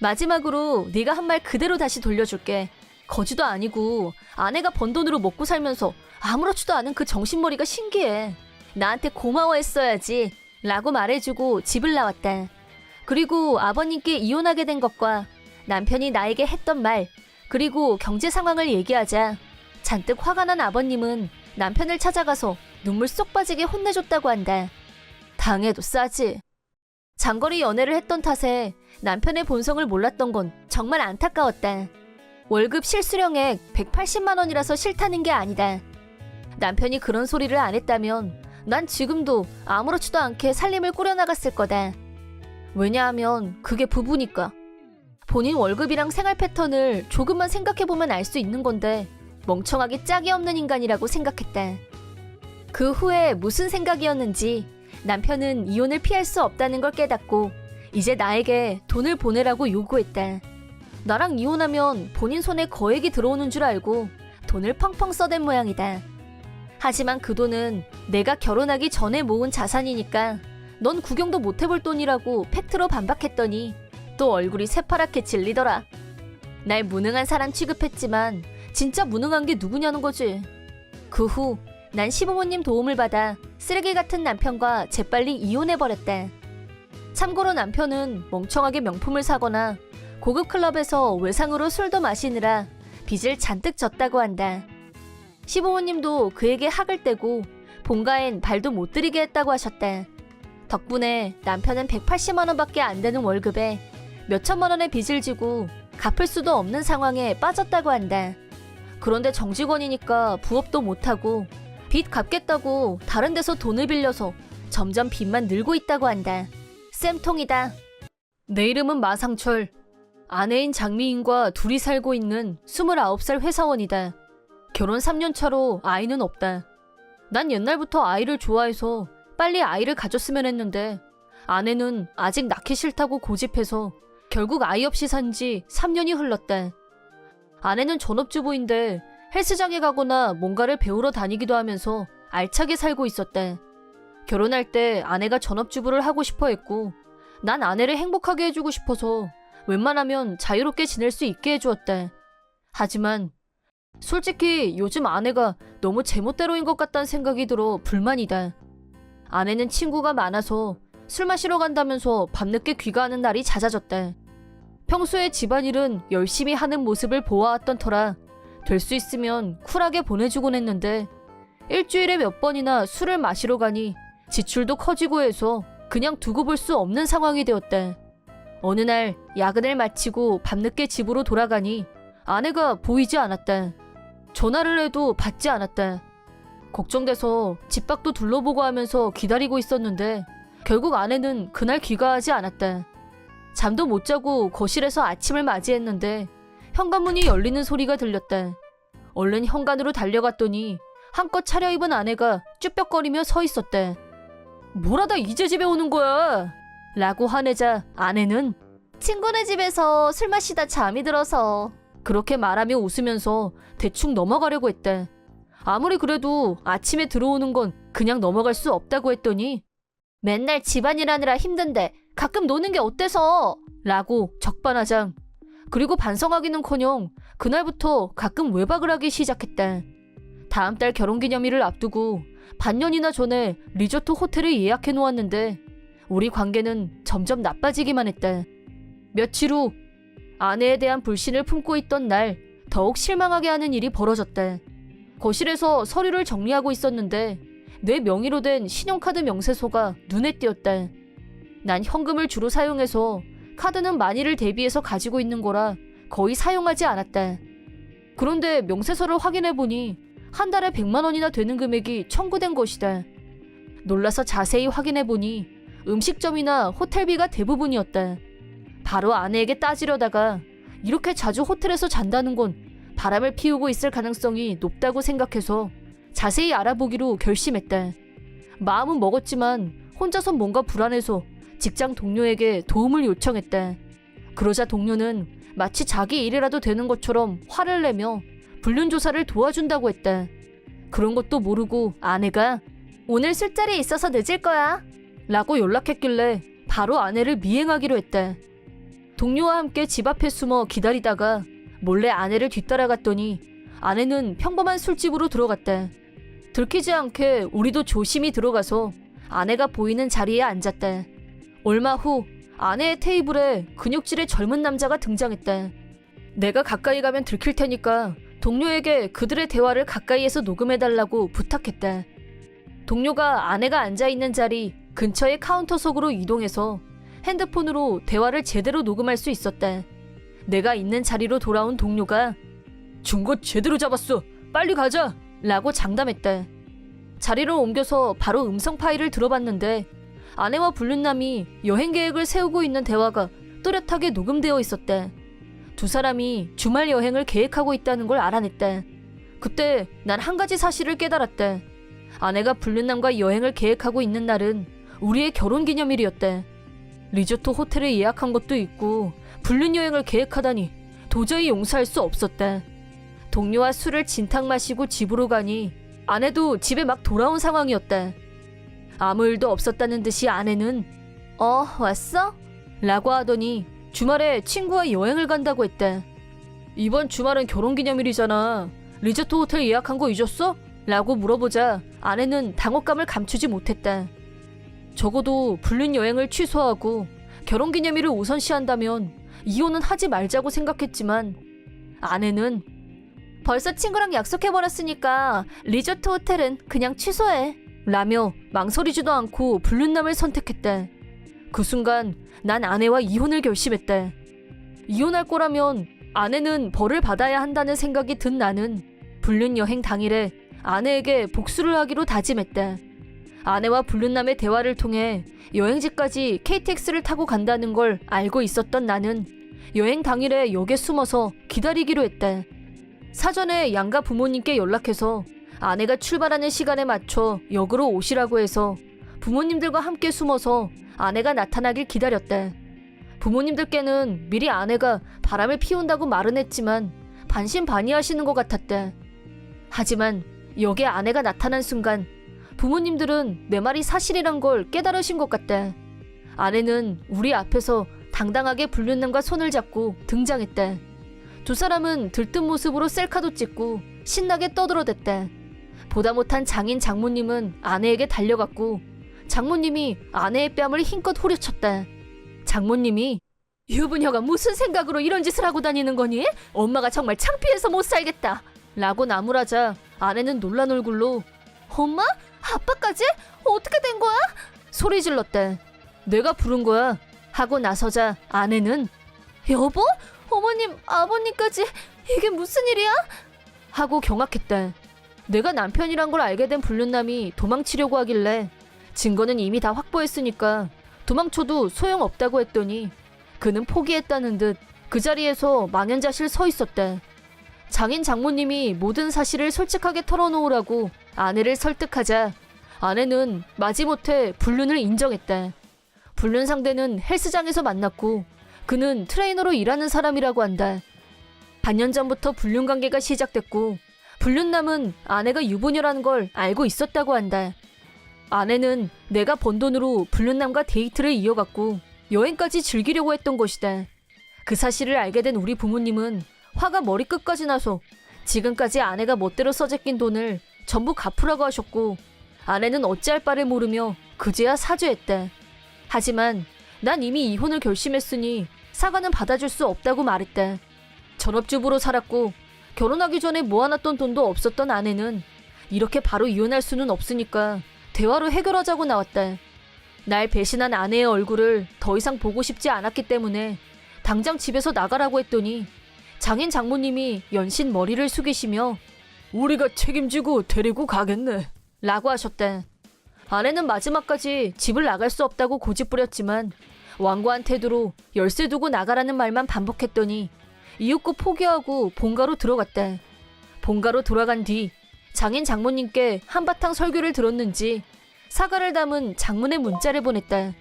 마지막으로 네가 한 말 그대로 다시 돌려줄게. 거지도 아니고 아내가 번 돈으로 먹고 살면서 아무렇지도 않은 그 정신머리가 신기해. 나한테 고마워했어야지. 라고 말해주고 집을 나왔다. 그리고 아버님께 이혼하게 된 것과 남편이 나에게 했던 말, 그리고 경제 상황을 얘기하자 잔뜩 화가 난 아버님은 남편을 찾아가서 눈물 쏙 빠지게 혼내줬다고 한다. 당해도 싸지. 장거리 연애를 했던 탓에 남편의 본성을 몰랐던 건 정말 안타까웠다. 월급 실수령액 180만 원이라서 싫다는 게 아니다. 남편이 그런 소리를 안 했다면 난 지금도 아무렇지도 않게 살림을 꾸려나갔을 거다. 왜냐하면 그게 부부니까. 본인 월급이랑 생활 패턴을 조금만 생각해보면 알 수 있는 건데 멍청하게 짝이 없는 인간이라고 생각했다. 그 후에 무슨 생각이었는지 남편은 이혼을 피할 수 없다는 걸 깨닫고 이제 나에게 돈을 보내라고 요구했다. 나랑 이혼하면 본인 손에 거액이 들어오는 줄 알고 돈을 펑펑 써댄 모양이다. 하지만 그 돈은 내가 결혼하기 전에 모은 자산이니까 넌 구경도 못 해볼 돈이라고 팩트로 반박했더니 또 얼굴이 새파랗게 질리더라. 날 무능한 사람 취급했지만 진짜 무능한 게 누구냐는 거지. 그 후 난 시부모님 도움을 받아 쓰레기 같은 남편과 재빨리 이혼해버렸다. 참고로 남편은 멍청하게 명품을 사거나 고급 클럽에서 외상으로 술도 마시느라 빚을 잔뜩 졌다고 한다. 시부모님도 그에게 학을 떼고 본가엔 발도 못 들이게 했다고 하셨다. 덕분에 남편은 180만 원밖에 안 되는 월급에 몇천만 원의 빚을 지고 갚을 수도 없는 상황에 빠졌다고 한다. 그런데 정직원이니까 부업도 못하고 빚 갚겠다고 다른 데서 돈을 빌려서 점점 빚만 늘고 있다고 한다. 쌤통이다. 내 이름은 마상철. 아내인 장미인과 둘이 살고 있는 29살 회사원이다. 결혼 3년 차로 아이는 없다. 난 옛날부터 아이를 좋아해서 빨리 아이를 가졌으면 했는데 아내는 아직 낳기 싫다고 고집해서 결국 아이 없이 산 지 3년이 흘렀다. 아내는 전업주부인데 헬스장에 가거나 뭔가를 배우러 다니기도 하면서 알차게 살고 있었다. 결혼할 때 아내가 전업주부를 하고 싶어 했고 난 아내를 행복하게 해주고 싶어서 웬만하면 자유롭게 지낼 수 있게 해주었다. 하지만 솔직히 요즘 아내가 너무 제멋대로인 것 같다는 생각이 들어 불만이다. 아내는 친구가 많아서 술 마시러 간다면서 밤늦게 귀가하는 날이 잦아졌다. 평소에 집안일은 열심히 하는 모습을 보아왔던 터라 될 수 있으면 쿨하게 보내주곤 했는데 일주일에 몇 번이나 술을 마시러 가니 지출도 커지고 해서 그냥 두고 볼 수 없는 상황이 되었다. 어느 날 야근을 마치고 밤늦게 집으로 돌아가니 아내가 보이지 않았다. 전화를 해도 받지 않았다. 걱정돼서 집 밖도 둘러보고 하면서 기다리고 있었는데 결국 아내는 그날 귀가하지 않았다. 잠도 못 자고 거실에서 아침을 맞이했는데 현관문이 열리는 소리가 들렸다. 얼른 현관으로 달려갔더니 한껏 차려입은 아내가 쭈뼛거리며 서 있었다. 뭐라다 이제 집에 오는 거야? 라고 화내자 아내는 친구네 집에서 술 마시다 잠이 들어서 그렇게 말하며 웃으면서 대충 넘어가려고 했다. 아무리 그래도 아침에 들어오는 건 그냥 넘어갈 수 없다고 했더니 맨날 집안일 하느라 힘든데 가끔 노는 게 어때서? 라고 적반하장. 그리고 반성하기는커녕 그날부터 가끔 외박을 하기 시작했다. 다음 달 결혼기념일을 앞두고 반년이나 전에 리조트 호텔을 예약해 놓았는데 우리 관계는 점점 나빠지기만 했다. 며칠 후 아내에 대한 불신을 품고 있던 날 더욱 실망하게 하는 일이 벌어졌다. 거실에서 서류를 정리하고 있었는데 내 명의로 된 신용카드 명세서가 눈에 띄었다. 난 현금을 주로 사용해서 카드는 만일을 대비해서 가지고 있는 거라 거의 사용하지 않았다. 그런데 명세서를 확인해보니 한 달에 100만 원이나 되는 금액이 청구된 것이다. 놀라서 자세히 확인해보니 음식점이나 호텔비가 대부분이었다. 바로 아내에게 따지려다가 이렇게 자주 호텔에서 잔다는 건 바람을 피우고 있을 가능성이 높다고 생각해서 자세히 알아보기로 결심했다. 마음은 먹었지만 혼자선 뭔가 불안해서 직장 동료에게 도움을 요청했다. 그러자 동료는 마치 자기 일이라도 되는 것처럼 화를 내며 불륜 조사를 도와준다고 했다. 그런 것도 모르고 아내가 오늘 술자리 있어서 늦을 거야 라고 연락했길래 바로 아내를 미행하기로 했다. 동료와 함께 집 앞에 숨어 기다리다가 몰래 아내를 뒤따라갔더니 아내는 평범한 술집으로 들어갔다. 들키지 않게 우리도 조심히 들어가서 아내가 보이는 자리에 앉았다. 얼마 후 아내의 테이블에 근육질의 젊은 남자가 등장했다. 내가 가까이 가면 들킬 테니까 동료에게 그들의 대화를 가까이에서 녹음해달라고 부탁했다. 동료가 아내가 앉아있는 자리 근처의 카운터 속으로 이동해서 핸드폰으로 대화를 제대로 녹음할 수 있었다. 내가 있는 자리로 돌아온 동료가 준 거 제대로 잡았어. 빨리 가자. 라고 장담했다. 자리를 옮겨서 바로 음성 파일을 들어봤는데 아내와 불륜남이 여행 계획을 세우고 있는 대화가 또렷하게 녹음되어 있었다. 두 사람이 주말 여행을 계획하고 있다는 걸 알아냈다. 그때 난 한 가지 사실을 깨달았다. 아내가 불륜남과 여행을 계획하고 있는 날은 우리의 결혼기념일이었다. 리조트 호텔을 예약한 것도 있고 불륜 여행을 계획하다니 도저히 용서할 수 없었다. 동료와 술을 진탕 마시고 집으로 가니 아내도 집에 막 돌아온 상황이었다. 아무 일도 없었다는 듯이 아내는 왔어? 라고 하더니 주말에 친구와 여행을 간다고 했다. 이번 주말은 결혼기념일이잖아. 리조트 호텔 예약한 거 잊었어? 라고 물어보자 아내는 당혹감을 감추지 못했다. 적어도 불륜 여행을 취소하고 결혼기념일을 우선시한다면 이혼은 하지 말자고 생각했지만 아내는 벌써 친구랑 약속해버렸으니까 리조트 호텔은 그냥 취소해 라며 망설이지도 않고 불륜남을 선택했다. 그 순간 난 아내와 이혼을 결심했다. 이혼할 거라면 아내는 벌을 받아야 한다는 생각이 든 나는 불륜 여행 당일에 아내에게 복수를 하기로 다짐했다. 아내와 불륜남의 대화를 통해 여행지까지 KTX를 타고 간다는 걸 알고 있었던 나는 여행 당일에 역에 숨어서 기다리기로 했다. 사전에 양가 부모님께 연락해서 아내가 출발하는 시간에 맞춰 역으로 오시라고 해서 부모님들과 함께 숨어서 아내가 나타나길 기다렸다. 부모님들께는 미리 아내가 바람을 피운다고 말은 했지만 반신반의하시는 것 같았다. 하지만 역에 아내가 나타난 순간 부모님들은 내 말이 사실이란 걸 깨달으신 것 같다. 아내는 우리 앞에서 당당하게 불륜남과 손을 잡고 등장했다. 두 사람은 들뜬 모습으로 셀카도 찍고 신나게 떠들어댔다. 보다 못한 장인 장모님은 아내에게 달려갔고 장모님이 아내의 뺨을 힘껏 후려쳤다. 장모님이 유부녀가 무슨 생각으로 이런 짓을 하고 다니는 거니? 엄마가 정말 창피해서 못 살겠다. 라고 나무라자 아내는 놀란 얼굴로 엄마? 아빠까지? 어떻게 된 거야? 소리 질렀다. 내가 부른 거야. 하고 나서자 아내는 여보? 어머님, 아버님까지 이게 무슨 일이야? 하고 경악했다. 내가 남편이란 걸 알게 된 불륜남이 도망치려고 하길래 증거는 이미 다 확보했으니까 도망쳐도 소용없다고 했더니 그는 포기했다는 듯 그 자리에서 망연자실 서 있었다. 장인 장모님이 모든 사실을 솔직하게 털어놓으라고 아내를 설득하자 아내는 마지못해 불륜을 인정했다. 불륜 상대는 헬스장에서 만났고 그는 트레이너로 일하는 사람이라고 한다. 반년 전부터 불륜 관계가 시작됐고 불륜남은 아내가 유부녀라는 걸 알고 있었다고 한다. 아내는 내가 번 돈으로 불륜남과 데이트를 이어갔고 여행까지 즐기려고 했던 것이다. 그 사실을 알게 된 우리 부모님은 화가 머리끝까지 나서 지금까지 아내가 멋대로 써제낀 돈을 전부 갚으라고 하셨고 아내는 어찌할 바를 모르며 그제야 사죄했다. 하지만 난 이미 이혼을 결심했으니 사과는 받아줄 수 없다고 말했다. 전업주부로 살았고 결혼하기 전에 모아놨던 돈도 없었던 아내는 이렇게 바로 이혼할 수는 없으니까 대화로 해결하자고 나왔다. 날 배신한 아내의 얼굴을 더 이상 보고 싶지 않았기 때문에 당장 집에서 나가라고 했더니 장인 장모님이 연신 머리를 숙이시며 우리가 책임지고 데리고 가겠네 라고 하셨다. 아내는 마지막까지 집을 나갈 수 없다고 고집부렸지만 완고한 태도로 열쇠 두고 나가라는 말만 반복했더니 이윽고 포기하고 본가로 들어갔다. 본가로 돌아간 뒤 장인 장모님께 한바탕 설교를 들었는지 사과를 담은 장문의 문자를 보냈다.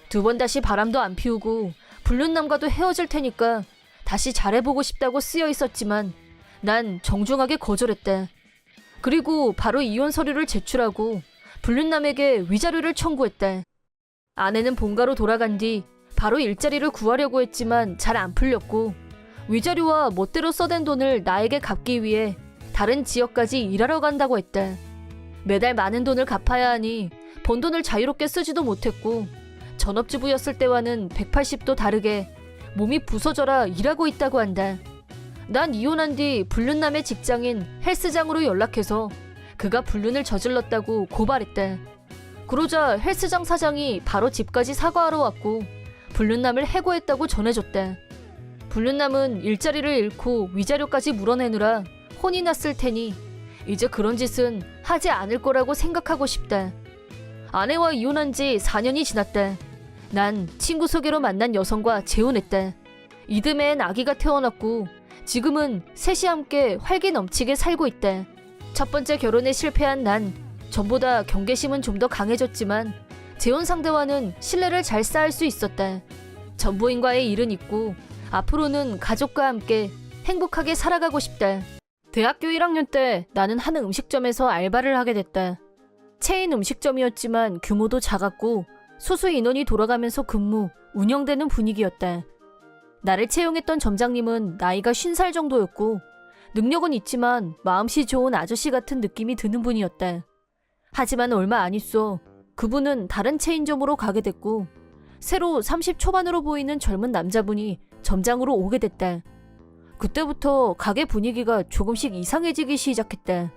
두 번 다시 바람도 안 피우고 불륜남과도 헤어질 테니까 다시 잘해보고 싶다고 쓰여 있었지만 난 정중하게 거절했다. 그리고 바로 이혼 서류를 제출하고 불륜남에게 위자료를 청구했다. 아내는 본가로 돌아간 뒤 바로 일자리를 구하려고 했지만 잘 안 풀렸고 위자료와 멋대로 써댄 돈을 나에게 갚기 위해 다른 지역까지 일하러 간다고 했다. 매달 많은 돈을 갚아야 하니 번 돈을 자유롭게 쓰지도 못했고 전업주부였을 때와는 180도 다르게 몸이 부서져라 일하고 있다고 한다. 난 이혼한 뒤 불륜남의 직장인 헬스장으로 연락해서 그가 불륜을 저질렀다고 고발했다. 그러자 헬스장 사장이 바로 집까지 사과하러 왔고 불륜남을 해고했다고 전해줬다. 불륜남은 일자리를 잃고 위자료까지 물어내느라 혼이 났을 테니 이제 그런 짓은 하지 않을 거라고 생각하고 싶다. 아내와 이혼한 지 4년이 지났다. 난 친구 소개로 만난 여성과 재혼했다. 이듬해엔 아기가 태어났고 지금은 셋이 함께 활기 넘치게 살고 있다. 첫 번째 결혼에 실패한 난 전보다 경계심은 좀 더 강해졌지만 재혼 상대와는 신뢰를 잘 쌓을 수 있었다. 전부인과의 일은 있고 앞으로는 가족과 함께 행복하게 살아가고 싶다. 대학교 1학년 때 나는 한 음식점에서 알바를 하게 됐다. 체인 음식점이었지만 규모도 작았고 소수 인원이 돌아가면서 근무, 운영되는 분위기였다. 나를 채용했던 점장님은 나이가 50살 정도였고 능력은 있지만 마음씨 좋은 아저씨 같은 느낌이 드는 분이었다. 하지만 얼마 안 있어 그분은 다른 체인점으로 가게 됐고 새로 30 초반으로 보이는 젊은 남자분이 점장으로 오게 됐다. 그때부터 가게 분위기가 조금씩 이상해지기 시작했다.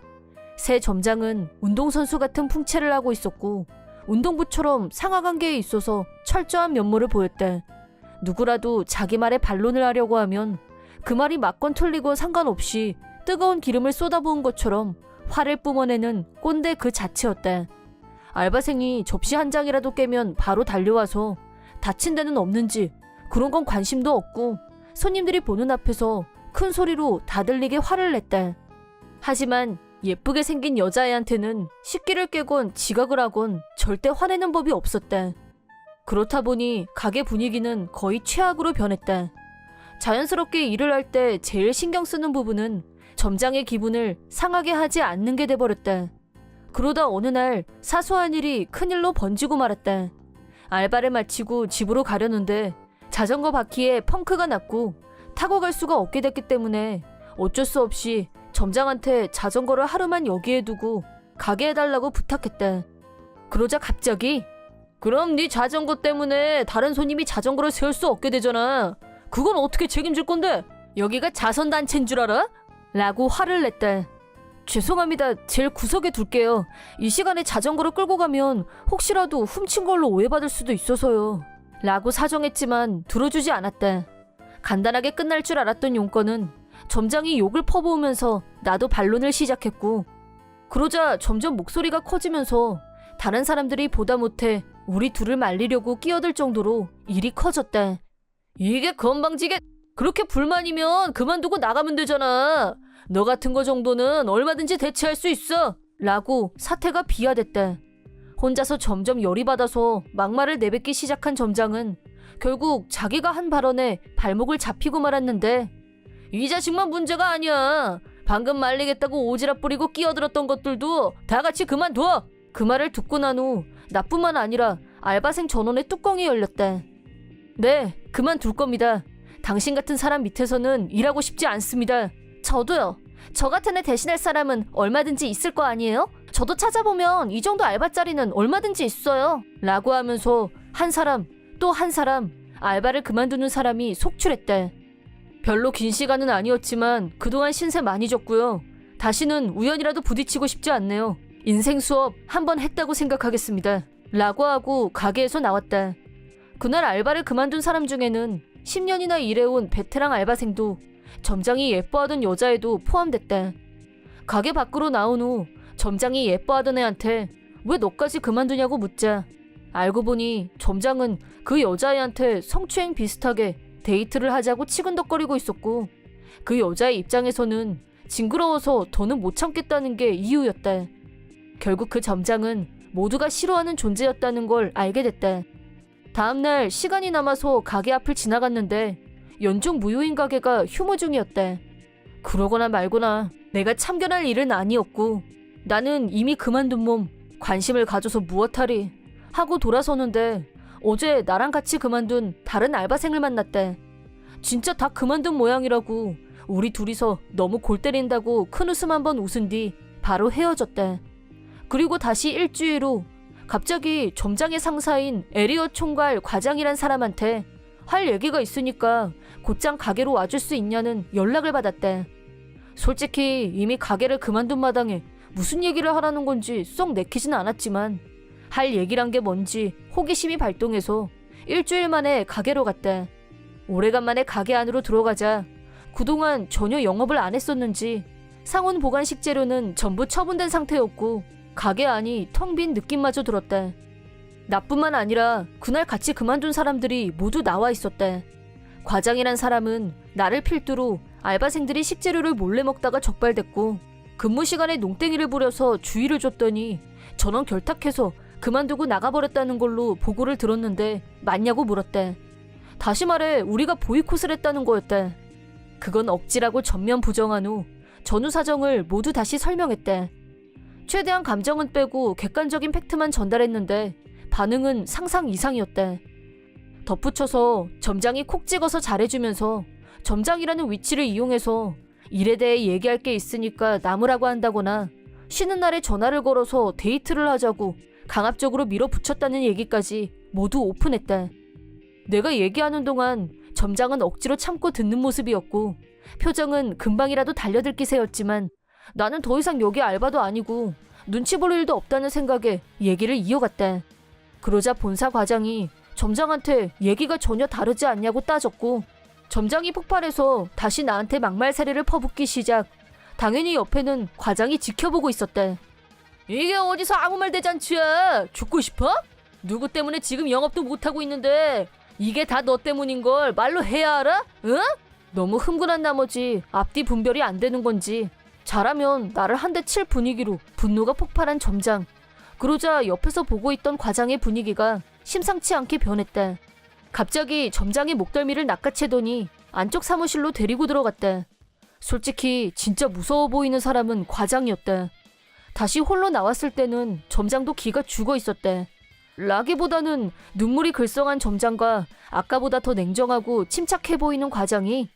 새 점장은 운동선수 같은 풍채를 하고 있었고 운동부처럼 상하관계에 있어서 철저한 면모를 보였다. 누구라도 자기 말에 반론을 하려고 하면 그 말이 맞건 틀리건 상관없이 뜨거운 기름을 쏟아부은 것처럼 화를 뿜어내는 꼰대 그 자체였다. 알바생이 접시 한 장이라도 깨면 바로 달려와서 다친 데는 없는지 그런 건 관심도 없고 손님들이 보는 앞에서 큰 소리로 다 들리게 화를 냈다. 하지만 예쁘게 생긴 여자애한테는 식기를 깨건 지각을 하건 절대 화내는 법이 없었다. 그렇다 보니 가게 분위기는 거의 최악으로 변했다. 자연스럽게 일을 할 때 제일 신경 쓰는 부분은 점장의 기분을 상하게 하지 않는 게 돼버렸다. 그러다 어느 날 사소한 일이 큰일로 번지고 말았다. 알바를 마치고 집으로 가려는데 자전거 바퀴에 펑크가 났고 타고 갈 수가 없게 됐기 때문에 어쩔 수 없이 점장한테 자전거를 하루만 여기에 두고 가게 해달라고 부탁했다. 그러자 갑자기 그럼 네 자전거 때문에 다른 손님이 자전거를 세울 수 없게 되잖아. 그건 어떻게 책임질 건데? 여기가 자선단체인 줄 알아? 라고 화를 냈다. 죄송합니다. 제일 구석에 둘게요. 이 시간에 자전거를 끌고 가면 혹시라도 훔친 걸로 오해받을 수도 있어서요. 라고 사정했지만 들어주지 않았다. 간단하게 끝날 줄 알았던 용건은 점장이 욕을 퍼부으면서 나도 반론을 시작했고 그러자 점점 목소리가 커지면서 다른 사람들이 보다 못해 우리 둘을 말리려고 끼어들 정도로 일이 커졌다. 이게 건방지게 그렇게 불만이면 그만두고 나가면 되잖아. 너 같은 거 정도는 얼마든지 대체할 수 있어. 라고 사태가 비화됐다. 혼자서 점점 열이 받아서 막말을 내뱉기 시작한 점장은 결국 자기가 한 발언에 발목을 잡히고 말았는데 이 자식만 문제가 아니야. 방금 말리겠다고 오지랖 부리고 끼어들었던 것들도 다 같이 그만둬. 그 말을 듣고 난 후 나뿐만 아니라 알바생 전원의 뚜껑이 열렸다. 네, 그만둘 겁니다. 당신 같은 사람 밑에서는 일하고 싶지 않습니다. 저도요. 저 같은 애 대신할 사람은 얼마든지 있을 거 아니에요? 저도 찾아보면 이 정도 알바짜리는 얼마든지 있어요. 라고 하면서 한 사람 또 한 사람 알바를 그만두는 사람이 속출했다. 별로 긴 시간은 아니었지만 그동안 신세 많이 졌고요. 다시는 우연이라도 부딪히고 싶지 않네요. 인생 수업 한 번 했다고 생각하겠습니다. 라고 하고 가게에서 나왔다. 그날 알바를 그만둔 사람 중에는 10년이나 일해온 베테랑 알바생도 점장이 예뻐하던 여자애도 포함됐다. 가게 밖으로 나온 후 점장이 예뻐하던 애한테 왜 너까지 그만두냐고 묻자 알고 보니 점장은 그 여자애한테 성추행 비슷하게 데이트를 하자고 치근덕거리고 있었고 그 여자의 입장에서는 징그러워서 더는 못 참겠다는 게 이유였다. 결국 그 점장은 모두가 싫어하는 존재였다는 걸 알게 됐다. 다음날 시간이 남아서 가게 앞을 지나갔는데 연중 무휴인 가게가 휴무 중이었다. 그러거나 말거나 내가 참견할 일은 아니었고 나는 이미 그만둔 몸 관심을 가져서 무엇하리 하고 돌아서는데 어제 나랑 같이 그만둔 다른 알바생을 만났다. 진짜 다 그만둔 모양이라고 우리 둘이서 너무 골 때린다고 큰 웃음 한번 웃은 뒤 바로 헤어졌다. 그리고 다시 일주일 후 갑자기 점장의 상사인 에리어 총괄 과장이란 사람한테 할 얘기가 있으니까 곧장 가게로 와줄 수 있냐는 연락을 받았대. 솔직히 이미 가게를 그만둔 마당에 무슨 얘기를 하라는 건지 쏙 내키진 않았지만 할 얘기란 게 뭔지 호기심이 발동해서 일주일 만에 가게로 갔대. 오래간만에 가게 안으로 들어가자 그동안 전혀 영업을 안 했었는지 상온 보관 식재료는 전부 처분된 상태였고 가게 안이 텅 빈 느낌마저 들었대. 나뿐만 아니라 그날 같이 그만둔 사람들이 모두 나와 있었대. 과장이란 사람은 나를 필두로 알바생들이 식재료를 몰래 먹다가 적발됐고 근무 시간에 농땡이를 부려서 주의를 줬더니 전원 결탁해서 그만두고 나가버렸다는 걸로 보고를 들었는데 맞냐고 물었대. 다시 말해 우리가 보이콧을 했다는 거였대. 그건 억지라고 전면 부정한 후 전후 사정을 모두 다시 설명했대. 최대한 감정은 빼고 객관적인 팩트만 전달했는데 반응은 상상 이상이었대. 덧붙여서 점장이 콕 찍어서 잘해주면서 점장이라는 위치를 이용해서 일에 대해 얘기할 게 있으니까 남으라고 한다거나 쉬는 날에 전화를 걸어서 데이트를 하자고 강압적으로 밀어붙였다는 얘기까지 모두 오픈했대. 내가 얘기하는 동안 점장은 억지로 참고 듣는 모습이었고 표정은 금방이라도 달려들 기세였지만 나는 더 이상 여기 알바도 아니고 눈치 볼 일도 없다는 생각에 얘기를 이어갔대. 그러자 본사 과장이 점장한테 얘기가 전혀 다르지 않냐고 따졌고 점장이 폭발해서 다시 나한테 막말세례를 퍼붓기 시작. 당연히 옆에는 과장이 지켜보고 있었대. 이게 어디서 아무 말 대잔치야. 죽고 싶어? 누구 때문에 지금 영업도 못하고 있는데 이게 다 너 때문인걸 말로 해야 알아? 응? 너무 흥분한 나머지 앞뒤 분별이 안 되는 건지 잘하면 나를 한 대 칠 분위기로 분노가 폭발한 점장. 그러자 옆에서 보고 있던 과장의 분위기가 심상치 않게 변했대. 갑자기 점장이 목덜미를 낚아채더니 안쪽 사무실로 데리고 들어갔대. 솔직히 진짜 무서워 보이는 사람은 과장이었대. 다시 홀로 나왔을 때는 점장도 기가 죽어 있었대. 라기보다는 눈물이 글썽한 점장과 아까보다 더 냉정하고 침착해 보이는 과장이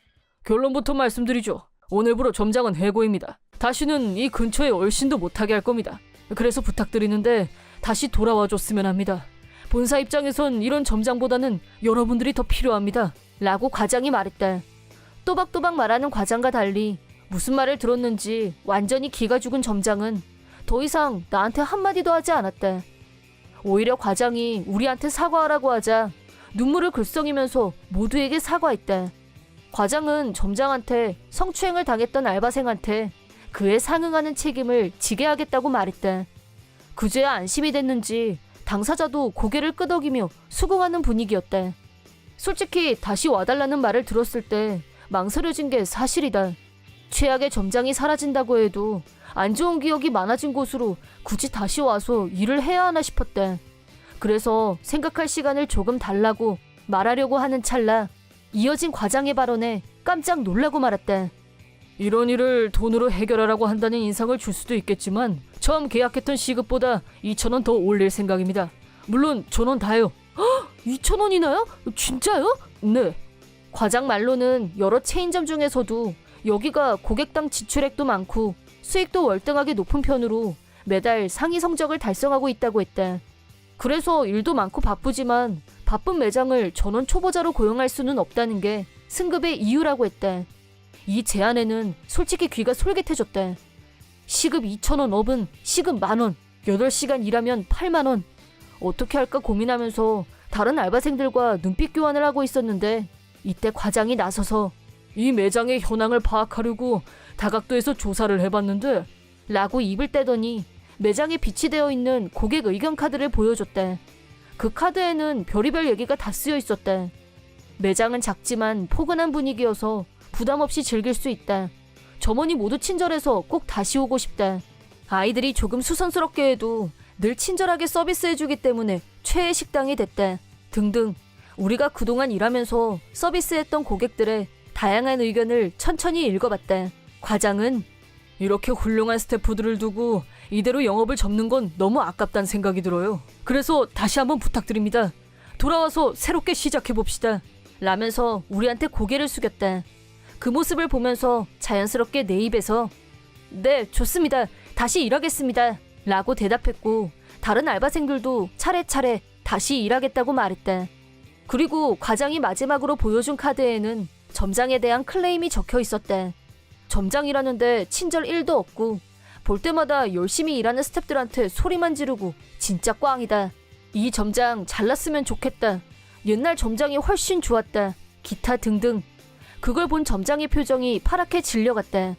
결론부터 말씀드리죠. 오늘부로 점장은 해고입니다. 다시는 이 근처에 얼씬도 못하게 할 겁니다. 그래서 부탁드리는데 다시 돌아와 줬으면 합니다. 본사 입장에선 이런 점장보다는 여러분들이 더 필요합니다. 라고 과장이 말했대. 또박또박 말하는 과장과 달리 무슨 말을 들었는지 완전히 기가 죽은 점장은 더 이상 나한테 한마디도 하지 않았대. 오히려 과장이 우리한테 사과하라고 하자 눈물을 글썽이면서 모두에게 사과했대. 과장은 점장한테 성추행을 당했던 알바생한테 그에 상응하는 책임을 지게 하겠다고 말했대. 그제야 안심이 됐는지 당사자도 고개를 끄덕이며 수긍하는 분위기였대. 솔직히 다시 와달라는 말을 들었을 때 망설여진 게 사실이다. 최악의 점장이 사라진다고 해도 안 좋은 기억이 많아진 곳으로 굳이 다시 와서 일을 해야 하나 싶었대. 그래서 생각할 시간을 조금 달라고 말하려고 하는 찰나 이어진 과장의 발언에 깜짝 놀라고 말았대. 이런 일을 돈으로 해결하라고 한다는 인상을 줄 수도 있겠지만 처음 계약했던 시급보다 2,000원 더 올릴 생각입니다. 물론 전원 다요. 2,000원이나요? 진짜요? 네. 과장 말로는 여러 체인점 중에서도 여기가 고객당 지출액도 많고 수익도 월등하게 높은 편으로 매달 상위 성적을 달성하고 있다고 했대. 그래서 일도 많고 바쁘지만 바쁜 매장을 전원 초보자로 고용할 수는 없다는 게 승급의 이유라고 했대. 이 제안에는 솔직히 귀가 솔깃해졌대. 시급 2,000원 업은 시급 10,000원, 8시간 일하면 80,000원. 어떻게 할까 고민하면서 다른 알바생들과 눈빛 교환을 하고 있었는데 이때 과장이 나서서 이 매장의 현황을 파악하려고 다각도에서 조사를 해봤는데 라고 입을 떼더니 매장에 비치되어 있는 고객 의견 카드를 보여줬대. 그 카드에는 별의별 얘기가 다 쓰여 있었대. 매장은 작지만 포근한 분위기여서 부담 없이 즐길 수 있다. 점원이 모두 친절해서 꼭 다시 오고 싶다. 아이들이 조금 수선스럽게 해도 늘 친절하게 서비스해주기 때문에 최애 식당이 됐다. 등등. 우리가 그동안 일하면서 서비스했던 고객들의 다양한 의견을 천천히 읽어봤다. 과장은 이렇게 훌륭한 스태프들을 두고 이대로 영업을 접는 건 너무 아깝다는 생각이 들어요. 그래서 다시 한번 부탁드립니다. 돌아와서 새롭게 시작해봅시다. 라면서 우리한테 고개를 숙였다. 그 모습을 보면서 자연스럽게 내 입에서 네, 좋습니다. 다시 일하겠습니다. 라고 대답했고 다른 알바생들도 차례차례 다시 일하겠다고 말했다. 그리고 과장이 마지막으로 보여준 카드에는 점장에 대한 클레임이 적혀 있었다. 점장이라는데 친절 1도 없고 볼 때마다 열심히 일하는 스태프들한테 소리만 지르고 진짜 꽝이다. 이 점장 잘났으면 좋겠다. 옛날 점장이 훨씬 좋았다. 기타 등등. 그걸 본 점장의 표정이 파랗게 질려갔다.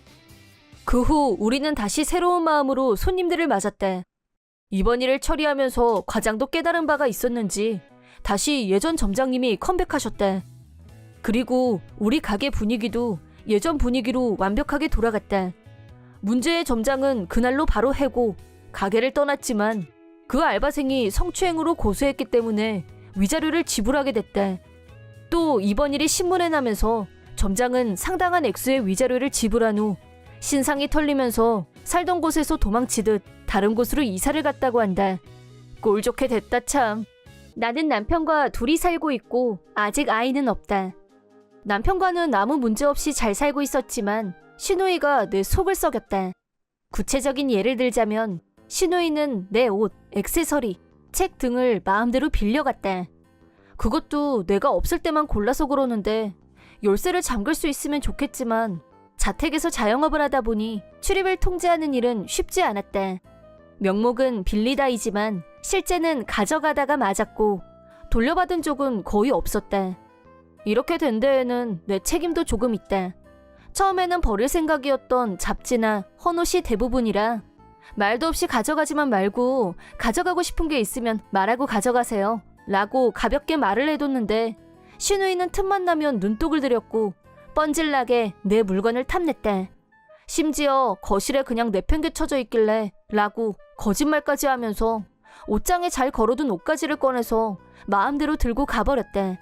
그 후 우리는 다시 새로운 마음으로 손님들을 맞았다. 이번 일을 처리하면서 과장도 깨달은 바가 있었는지 다시 예전 점장님이 컴백하셨다. 그리고 우리 가게 분위기도 예전 분위기로 완벽하게 돌아갔다. 문제의 점장은 그날로 바로 해고 가게를 떠났지만 그 알바생이 성추행으로 고소했기 때문에 위자료를 지불하게 됐다. 또 이번 일이 신문에 나면서 점장은 상당한 액수의 위자료를 지불한 후 신상이 털리면서 살던 곳에서 도망치듯 다른 곳으로 이사를 갔다고 한다. 꼴 좋게 됐다 참. 나는 남편과 둘이 살고 있고 아직 아이는 없다. 남편과는 아무 문제 없이 잘 살고 있었지만 신우이가 내 속을 썩였다. 구체적인 예를 들자면 신우이는 내 옷, 액세서리, 책 등을 마음대로 빌려갔다. 그것도 내가 없을 때만 골라서 그러는데 열쇠를 잠글 수 있으면 좋겠지만 자택에서 자영업을 하다 보니 출입을 통제하는 일은 쉽지 않았다. 명목은 빌리다이지만 실제는 가져가다가 맞았고 돌려받은 적은 거의 없었다. 이렇게 된 데에는 내 책임도 조금 있다. 처음에는 버릴 생각이었던 잡지나 헌옷이 대부분이라 말도 없이 가져가지만 말고 가져가고 싶은 게 있으면 말하고 가져가세요 라고 가볍게 말을 해뒀는데 신우이는 틈만 나면 눈독을 들였고 뻔질나게 내 물건을 탐냈다. 심지어 거실에 그냥 내팽개쳐져 있길래 라고 거짓말까지 하면서 옷장에 잘 걸어둔 옷가지를 꺼내서 마음대로 들고 가버렸다.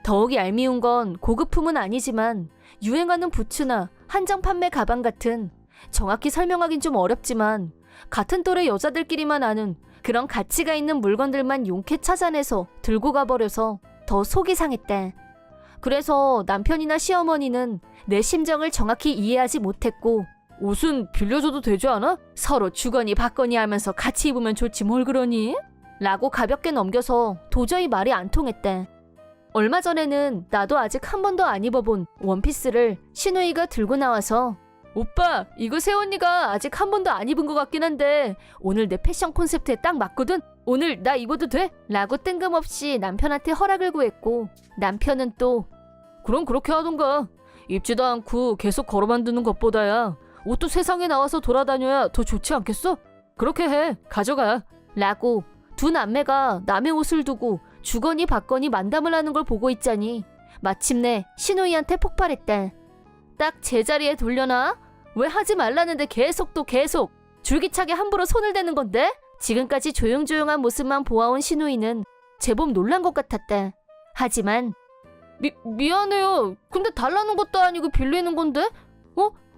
더욱 얄미운 건 고급품은 아니지만 유행하는 부츠나 한정 판매 가방 같은 정확히 설명하긴 좀 어렵지만 같은 또래 여자들끼리만 아는 그런 가치가 있는 물건들만 용케 찾아내서 들고 가버려서 더 속이 상했다. 그래서 남편이나 시어머니는 내 심정을 정확히 이해하지 못했고 옷은 빌려줘도 되지 않아? 서로 주거니 받거니 하면서 같이 입으면 좋지 뭘 그러니? 라고 가볍게 넘겨서 도저히 말이 안 통했다. 얼마 전에는 나도 아직 한 번도 안 입어본 원피스를 신우이가 들고 나와서 오빠 이거 새언니가 아직 한 번도 안 입은 것 같긴 한데 오늘 내 패션 콘셉트에 딱 맞거든? 오늘 나 입어도 돼? 라고 뜬금없이 남편한테 허락을 구했고 남편은 또 그럼 그렇게 하던가 입지도 않고 계속 걸어만 두는 것보다야 옷도 세상에 나와서 돌아다녀야 더 좋지 않겠어? 그렇게 해 가져가 라고 두 남매가 남의 옷을 두고 주거니 받거니 만담을 하는 걸 보고 있자니 마침내 신우이한테 폭발했다. 딱 제자리에 돌려놔? 왜 하지 말라는데 계속 또 계속 줄기차게 함부로 손을 대는 건데? 지금까지 조용조용한 모습만 보아온 신우이는 제법 놀란 것 같았다. 하지만 미안해요. 근데 달라는 것도 아니고 빌리는 건데?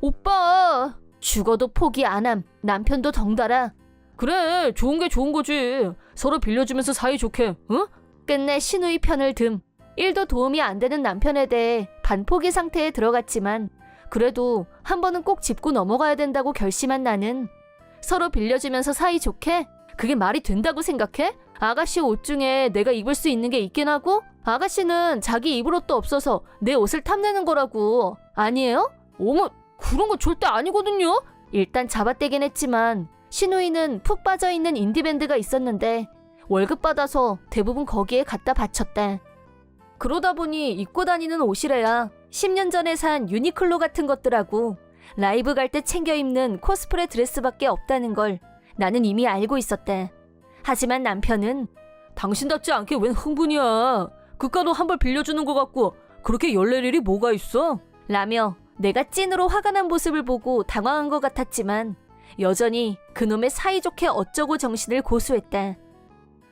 오빠. 죽어도 포기 안 함. 남편도 덩달아. 그래 좋은 게 좋은 거지. 서로 빌려주면서 사이좋게 응? 끝내 신우이 편을 듬. 1도 도움이 안 되는 남편에 대해 반포기 상태에 들어갔지만 그래도 한 번은 꼭 짚고 넘어가야 된다고 결심한 나는 서로 빌려주면서 사이좋게? 그게 말이 된다고 생각해? 아가씨 옷 중에 내가 입을 수 있는 게 있긴 하고 아가씨는 자기 입을 옷도 없어서 내 옷을 탐내는 거라고. 아니에요? 어머 그런 거 절대 아니거든요. 일단 잡아떼긴 했지만 신우이는 푹 빠져있는 인디밴드가 있었는데 월급 받아서 대부분 거기에 갖다 바쳤다. 그러다 보니 입고 다니는 옷이래야 10년 전에 산 유니클로 같은 것들하고 라이브 갈 때 챙겨 입는 코스프레 드레스밖에 없다는 걸 나는 이미 알고 있었다. 하지만 남편은 당신답지 않게 웬 흥분이야. 그깟 옷 한 벌 빌려주는 것 같고 그렇게 열낼 일이 뭐가 있어? 라며 내가 찐으로 화가 난 모습을 보고 당황한 것 같았지만 여전히 그놈의 사이좋게 어쩌고 정신을 고수했다.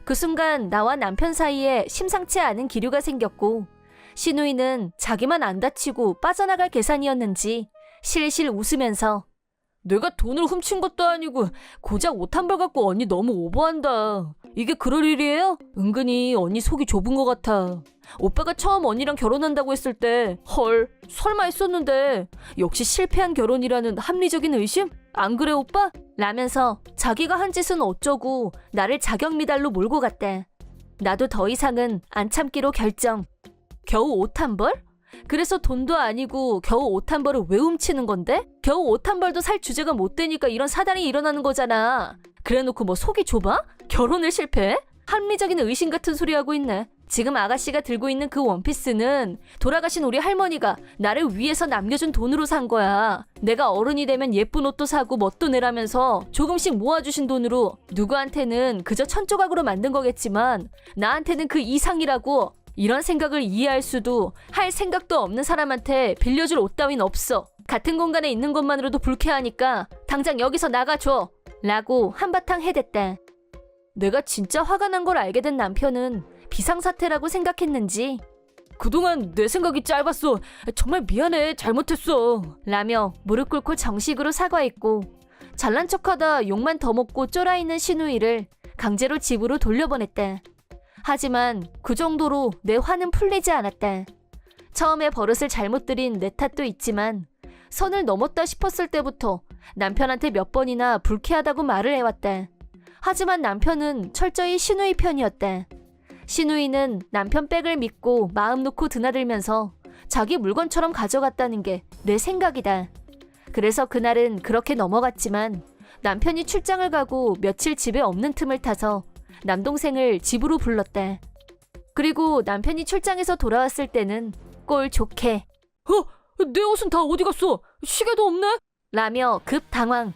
그 순간 나와 남편 사이에 심상치 않은 기류가 생겼고 신우이는 자기만 안 다치고 빠져나갈 계산이었는지 실실 웃으면서 내가 돈을 훔친 것도 아니고 고작 옷 한 벌 갖고 언니 너무 오버한다. 이게 그럴 일이에요? 은근히 언니 속이 좁은 것 같아. 오빠가 처음 언니랑 결혼한다고 했을 때 헐 설마 했었는데 역시 실패한 결혼이라는 합리적인 의심? 안 그래 오빠? 라면서 자기가 한 짓은 어쩌고 나를 자격미달로 몰고 갔대. 나도 더 이상은 안 참기로 결정. 겨우 옷 한 벌? 그래서 돈도 아니고 겨우 옷 한 벌을 왜 훔치는 건데? 겨우 옷 한 벌도 살 주제가 못 되니까 이런 사단이 일어나는 거잖아. 그래놓고 뭐 속이 좁아? 결혼을 실패해? 합리적인 의심 같은 소리 하고 있네. 지금 아가씨가 들고 있는 그 원피스는 돌아가신 우리 할머니가 나를 위해서 남겨준 돈으로 산 거야. 내가 어른이 되면 예쁜 옷도 사고 멋도 내라면서 조금씩 모아주신 돈으로 누구한테는 그저 천조각으로 만든 거겠지만 나한테는 그 이상이라고. 이런 생각을 이해할 수도 할 생각도 없는 사람한테 빌려줄 옷 따윈 없어. 같은 공간에 있는 것만으로도 불쾌하니까 당장 여기서 나가줘. 라고 한바탕 해댔대. 내가 진짜 화가 난 걸 알게 된 남편은 비상사태라고 생각했는지 그동안 내 생각이 짧았어. 정말 미안해. 잘못했어. 라며 무릎 꿇고 정식으로 사과했고 잘난 척하다 욕만 더 먹고 쫄아있는 시누이를 강제로 집으로 돌려보냈대. 하지만 그 정도로 내 화는 풀리지 않았다. 처음에 버릇을 잘못 들인 내 탓도 있지만 선을 넘었다 싶었을 때부터 남편한테 몇 번이나 불쾌하다고 말을 해왔다. 하지만 남편은 철저히 시누이 편이었다. 시누이는 남편 백을 믿고 마음 놓고 드나들면서 자기 물건처럼 가져갔다는 게 내 생각이다. 그래서 그날은 그렇게 넘어갔지만 남편이 출장을 가고 며칠 집에 없는 틈을 타서 남동생을 집으로 불렀대. 그리고 남편이 출장에서 돌아왔을 때는 꼴 좋게 내 옷은 다 어디 갔어? 시계도 없네? 라며 급 당황.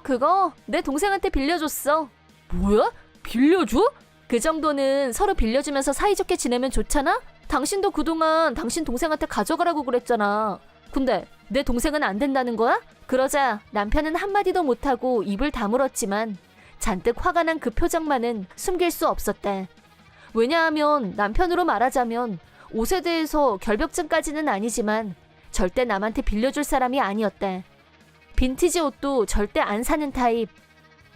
그거 내 동생한테 빌려줬어. 뭐야? 빌려줘? 그 정도는 서로 빌려주면서 사이좋게 지내면 좋잖아? 당신도 그동안 당신 동생한테 가져가라고 그랬잖아. 근데 내 동생은 안 된다는 거야? 그러자 남편은 한마디도 못하고 입을 다물었지만 잔뜩 화가 난 그 표정만은 숨길 수 없었대. 왜냐하면 남편으로 말하자면 옷에 대해서 결벽증까지는 아니지만 절대 남한테 빌려줄 사람이 아니었대. 빈티지 옷도 절대 안 사는 타입.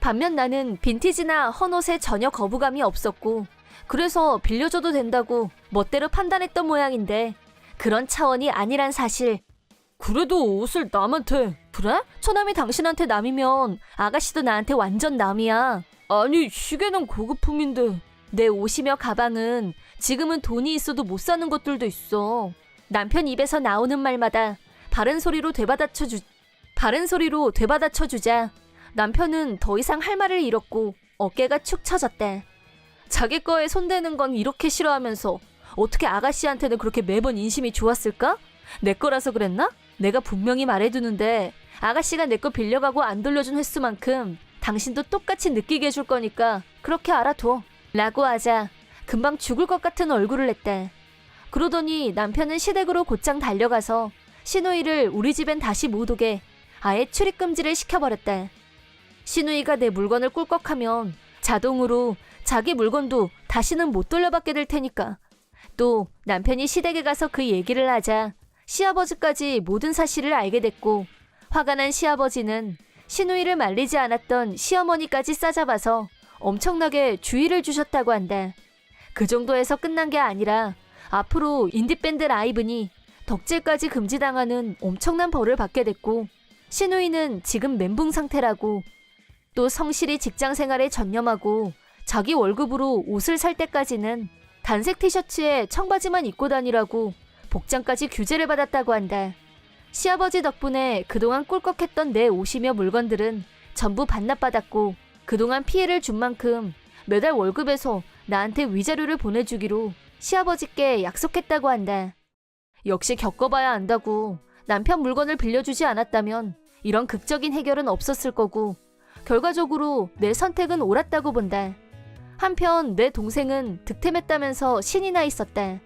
반면 나는 빈티지나 헌옷에 전혀 거부감이 없었고 그래서 빌려줘도 된다고 멋대로 판단했던 모양인데 그런 차원이 아니란 사실. 그래도 옷을 남한테. 그래? 처남이 당신한테 남이면 아가씨도 나한테 완전 남이야. 아니 시계는 고급품인데. 내 옷이며 가방은 지금은 돈이 있어도 못 사는 것들도 있어. 남편 입에서 나오는 말마다 바른 소리로 되받아쳐 주자 남편은 더 이상 할 말을 잃었고 어깨가 축 처졌대. 자기 거에 손대는 건 이렇게 싫어하면서 어떻게 아가씨한테는 그렇게 매번 인심이 좋았을까? 내 거라서 그랬나? 내가 분명히 말해두는데 아가씨가 내 거 빌려가고 안 돌려준 횟수만큼 당신도 똑같이 느끼게 해줄 거니까 그렇게 알아둬. 라고 하자 금방 죽을 것 같은 얼굴을 냈대. 그러더니 남편은 시댁으로 곧장 달려가서 시누이를 우리 집엔 다시 못 오게 아예 출입금지를 시켜버렸대. 시누이가 내 물건을 꿀꺽하면 자동으로 자기 물건도 다시는 못 돌려받게 될 테니까. 또 남편이 시댁에 가서 그 얘기를 하자 시아버지까지 모든 사실을 알게 됐고 화가 난 시아버지는 시누이를 말리지 않았던 시어머니까지 싸잡아서 엄청나게 주의를 주셨다고 한다. 그 정도에서 끝난 게 아니라 앞으로 인디밴드 라이브니 덕질까지 금지당하는 엄청난 벌을 받게 됐고 시누이는 지금 멘붕 상태라고. 또 성실히 직장 생활에 전념하고 자기 월급으로 옷을 살 때까지는 단색 티셔츠에 청바지만 입고 다니라고 복장까지 규제를 받았다고 한다. 시아버지 덕분에 그동안 꿀꺽했던 내 옷이며 물건들은 전부 반납받았고 그동안 피해를 준 만큼 매달 월급에서 나한테 위자료를 보내주기로 시아버지께 약속했다고 한다. 역시 겪어봐야 안다고. 남편 물건을 빌려주지 않았다면 이런 극적인 해결은 없었을 거고 결과적으로 내 선택은 옳았다고 본다. 한편 내 동생은 득템했다면서 신이 나 있었다.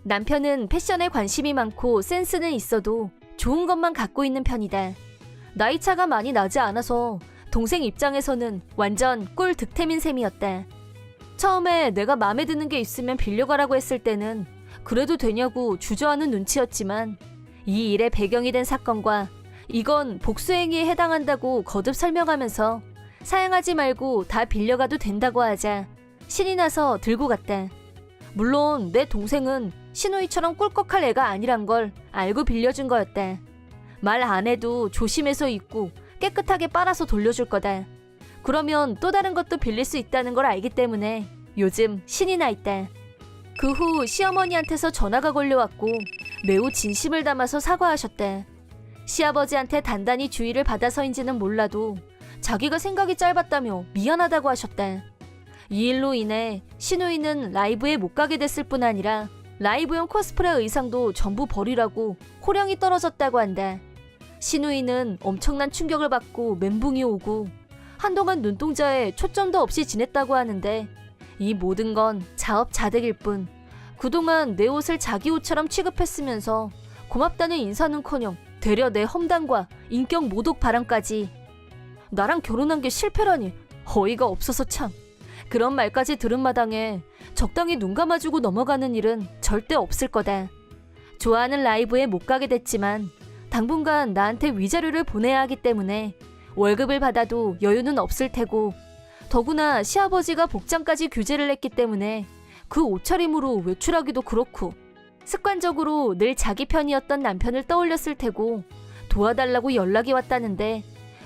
남편은 패션에 관심이 많고 센스는 있어도 좋은 것만 갖고 있는 편이다. 나이차가 많이 나지 않아서 동생 입장에서는 완전 꿀 득템인 셈이었다. 처음에 내가 마음에 드는 게 있으면 빌려가라고 했을 때는 그래도 되냐고 주저하는 눈치였지만 이 일의 배경이 된 사건과 이건 복수행위에 해당한다고 거듭 설명하면서 사양하지 말고 다 빌려가도 된다고 하자 신이 나서 들고 갔다. 물론 내 동생은 신우이처럼 꿀꺽할 애가 아니란 걸 알고 빌려준 거였다. 말 안 해도 조심해서 입고 깨끗하게 빨아서 돌려줄 거다. 그러면 또 다른 것도 빌릴 수 있다는 걸 알기 때문에 요즘 신이 나 있다. 그 후 시어머니한테서 전화가 걸려왔고 매우 진심을 담아서 사과하셨다. 시아버지한테 단단히 주의를 받아서인지는 몰라도 자기가 생각이 짧았다며 미안하다고 하셨다. 이 일로 인해 신우이는 라이브에 못 가게 됐을 뿐 아니라 라이브용 코스프레 의상도 전부 버리라고 호령이 떨어졌다고 한다. 신우이는 엄청난 충격을 받고 멘붕이 오고 한동안 눈동자에 초점도 없이 지냈다고 하는데 이 모든 건 자업자득일 뿐 그동안 내 옷을 자기 옷처럼 취급했으면서 고맙다는 인사는커녕 되려 내 험담과 인격 모독 발언까지. 나랑 결혼한 게 실패라니 어이가 없어서 참. 그런 말까지 들은 마당에 적당히 눈 감아주고 넘어가는 일은 절대 없을 거다. 좋아하는 라이브에 못 가게 됐지만 당분간 나한테 위자료를 보내야 하기 때문에 월급을 받아도 여유는 없을 테고 더구나 시아버지가 복장까지 규제를 했기 때문에 그 옷차림으로 외출하기도 그렇고 습관적으로 늘 자기 편이었던 남편을 떠올렸을 테고 도와달라고 연락이 왔다는데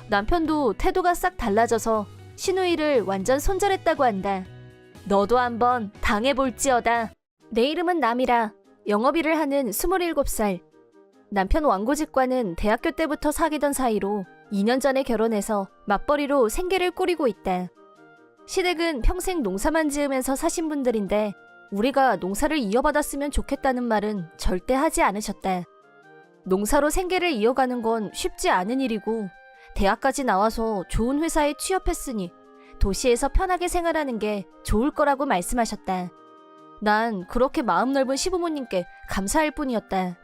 남편도 태도가 싹 달라져서 신우이를 완전 손절했다고 한다. 너도 한번 당해볼지어다. 내 이름은 남이라 영업일을 하는 27살. 남편 왕고집과는 대학교 때부터 사귀던 사이로 2년 전에 결혼해서 맞벌이로 생계를 꾸리고 있다. 시댁은 평생 농사만 지으면서 사신 분들인데 우리가 농사를 이어받았으면 좋겠다는 말은 절대 하지 않으셨다. 농사로 생계를 이어가는 건 쉽지 않은 일이고 대학까지 나와서 좋은 회사에 취업했으니 도시에서 편하게 생활하는 게 좋을 거라고 말씀하셨다. 난 그렇게 마음 넓은 시부모님께 감사할 뿐이었다.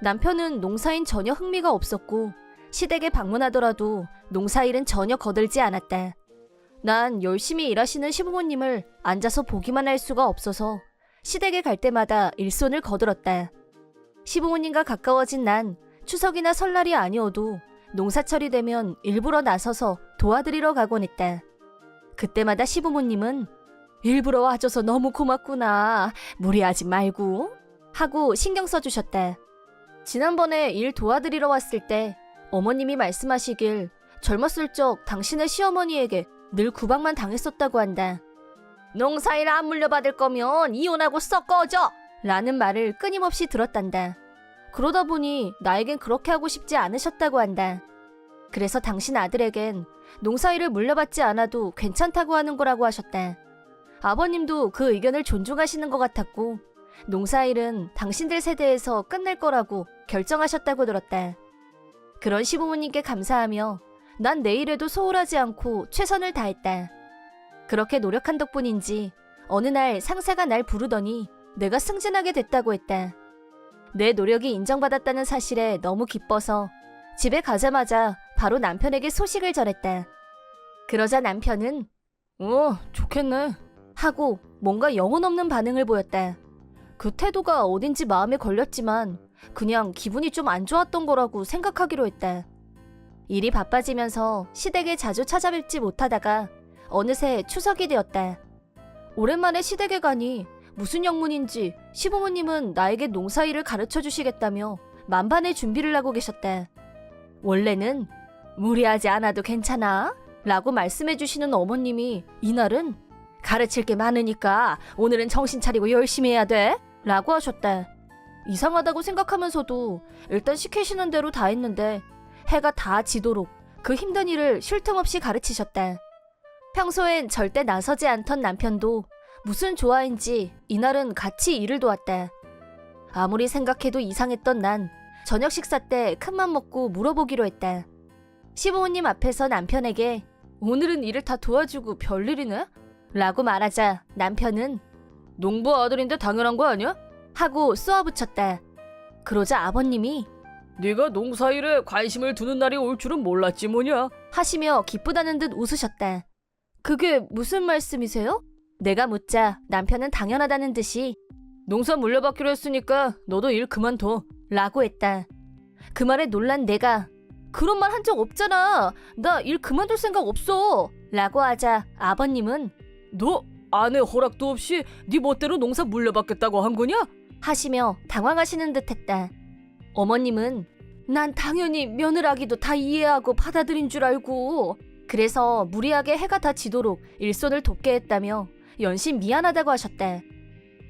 남편은 농사인 전혀 흥미가 없었고 시댁에 방문하더라도 농사일은 전혀 거들지 않았다. 난 열심히 일하시는 시부모님을 앉아서 보기만 할 수가 없어서 시댁에 갈 때마다 일손을 거들었다. 시부모님과 가까워진 난 추석이나 설날이 아니어도 농사철이 되면 일부러 나서서 도와드리러 가곤 했다. 그때마다 시부모님은 일부러 와줘서 너무 고맙구나. 무리하지 말고 하고 신경 써주셨다. 지난번에 일 도와드리러 왔을 때 어머님이 말씀하시길 젊었을 적 당신의 시어머니에게 늘 구박만 당했었다고 한다. 농사일 안 물려받을 거면 이혼하고 썩 꺼져! 라는 말을 끊임없이 들었단다. 그러다 보니 나에겐 그렇게 하고 싶지 않으셨다고 한다. 그래서 당신 아들에겐 농사일을 물려받지 않아도 괜찮다고 하는 거라고 하셨다. 아버님도 그 의견을 존중하시는 것 같았고 농사일은 당신들 세대에서 끝날 거라고 결정하셨다고 들었다. 그런 시부모님께 감사하며 난 내일에도 소홀하지 않고 최선을 다했다. 그렇게 노력한 덕분인지 어느 날 상사가 날 부르더니 내가 승진하게 됐다고 했다. 내 노력이 인정받았다는 사실에 너무 기뻐서 집에 가자마자 바로 남편에게 소식을 전했다. 그러자 남편은 좋겠네 하고 뭔가 영혼 없는 반응을 보였다. 그 태도가 어딘지 마음에 걸렸지만 그냥 기분이 좀 안 좋았던 거라고 생각하기로 했다. 일이 바빠지면서 시댁에 자주 찾아뵙지 못하다가 어느새 추석이 되었다. 오랜만에 시댁에 가니 무슨 영문인지 시부모님은 나에게 농사일을 가르쳐 주시겠다며 만반의 준비를 하고 계셨다. 원래는 무리하지 않아도 괜찮아 라고 말씀해 주시는 어머님이 이날은 가르칠 게 많으니까 오늘은 정신 차리고 열심히 해야 돼 라고 하셨다. 이상하다고 생각하면서도 일단 시키시는 대로 다 했는데 해가 다 지도록 그 힘든 일을 쉴 틈 없이 가르치셨다. 평소엔 절대 나서지 않던 남편도 무슨 조화인지 이날은 같이 일을 도왔다. 아무리 생각해도 이상했던 난 저녁 식사 때 큰맘 먹고 물어보기로 했다. 시부모님 앞에서 남편에게 오늘은 일을 다 도와주고 별일이네? 라고 말하자 남편은 농부 아들인데 당연한 거 아니야? 하고 쏘아붙였다. 그러자 아버님이 네가 농사일에 관심을 두는 날이 올 줄은 몰랐지 뭐냐 하시며 기쁘다는 듯 웃으셨다. 그게 무슨 말씀이세요? 내가 묻자 남편은 당연하다는 듯이 농사 물려받기로 했으니까 너도 일 그만둬 라고 했다. 그 말에 놀란 내가 그런 말 한 적 없잖아. 나 일 그만둘 생각 없어 라고 하자 아버님은 너 아내 허락도 없이 네 멋대로 농사 물려받겠다고 한 거냐? 하시며 당황하시는 듯했다. 어머님은 난 당연히 며느라기도 다 이해하고 받아들인 줄 알고 그래서 무리하게 해가 다 지도록 일손을 돕게 했다며 연신 미안하다고 하셨다.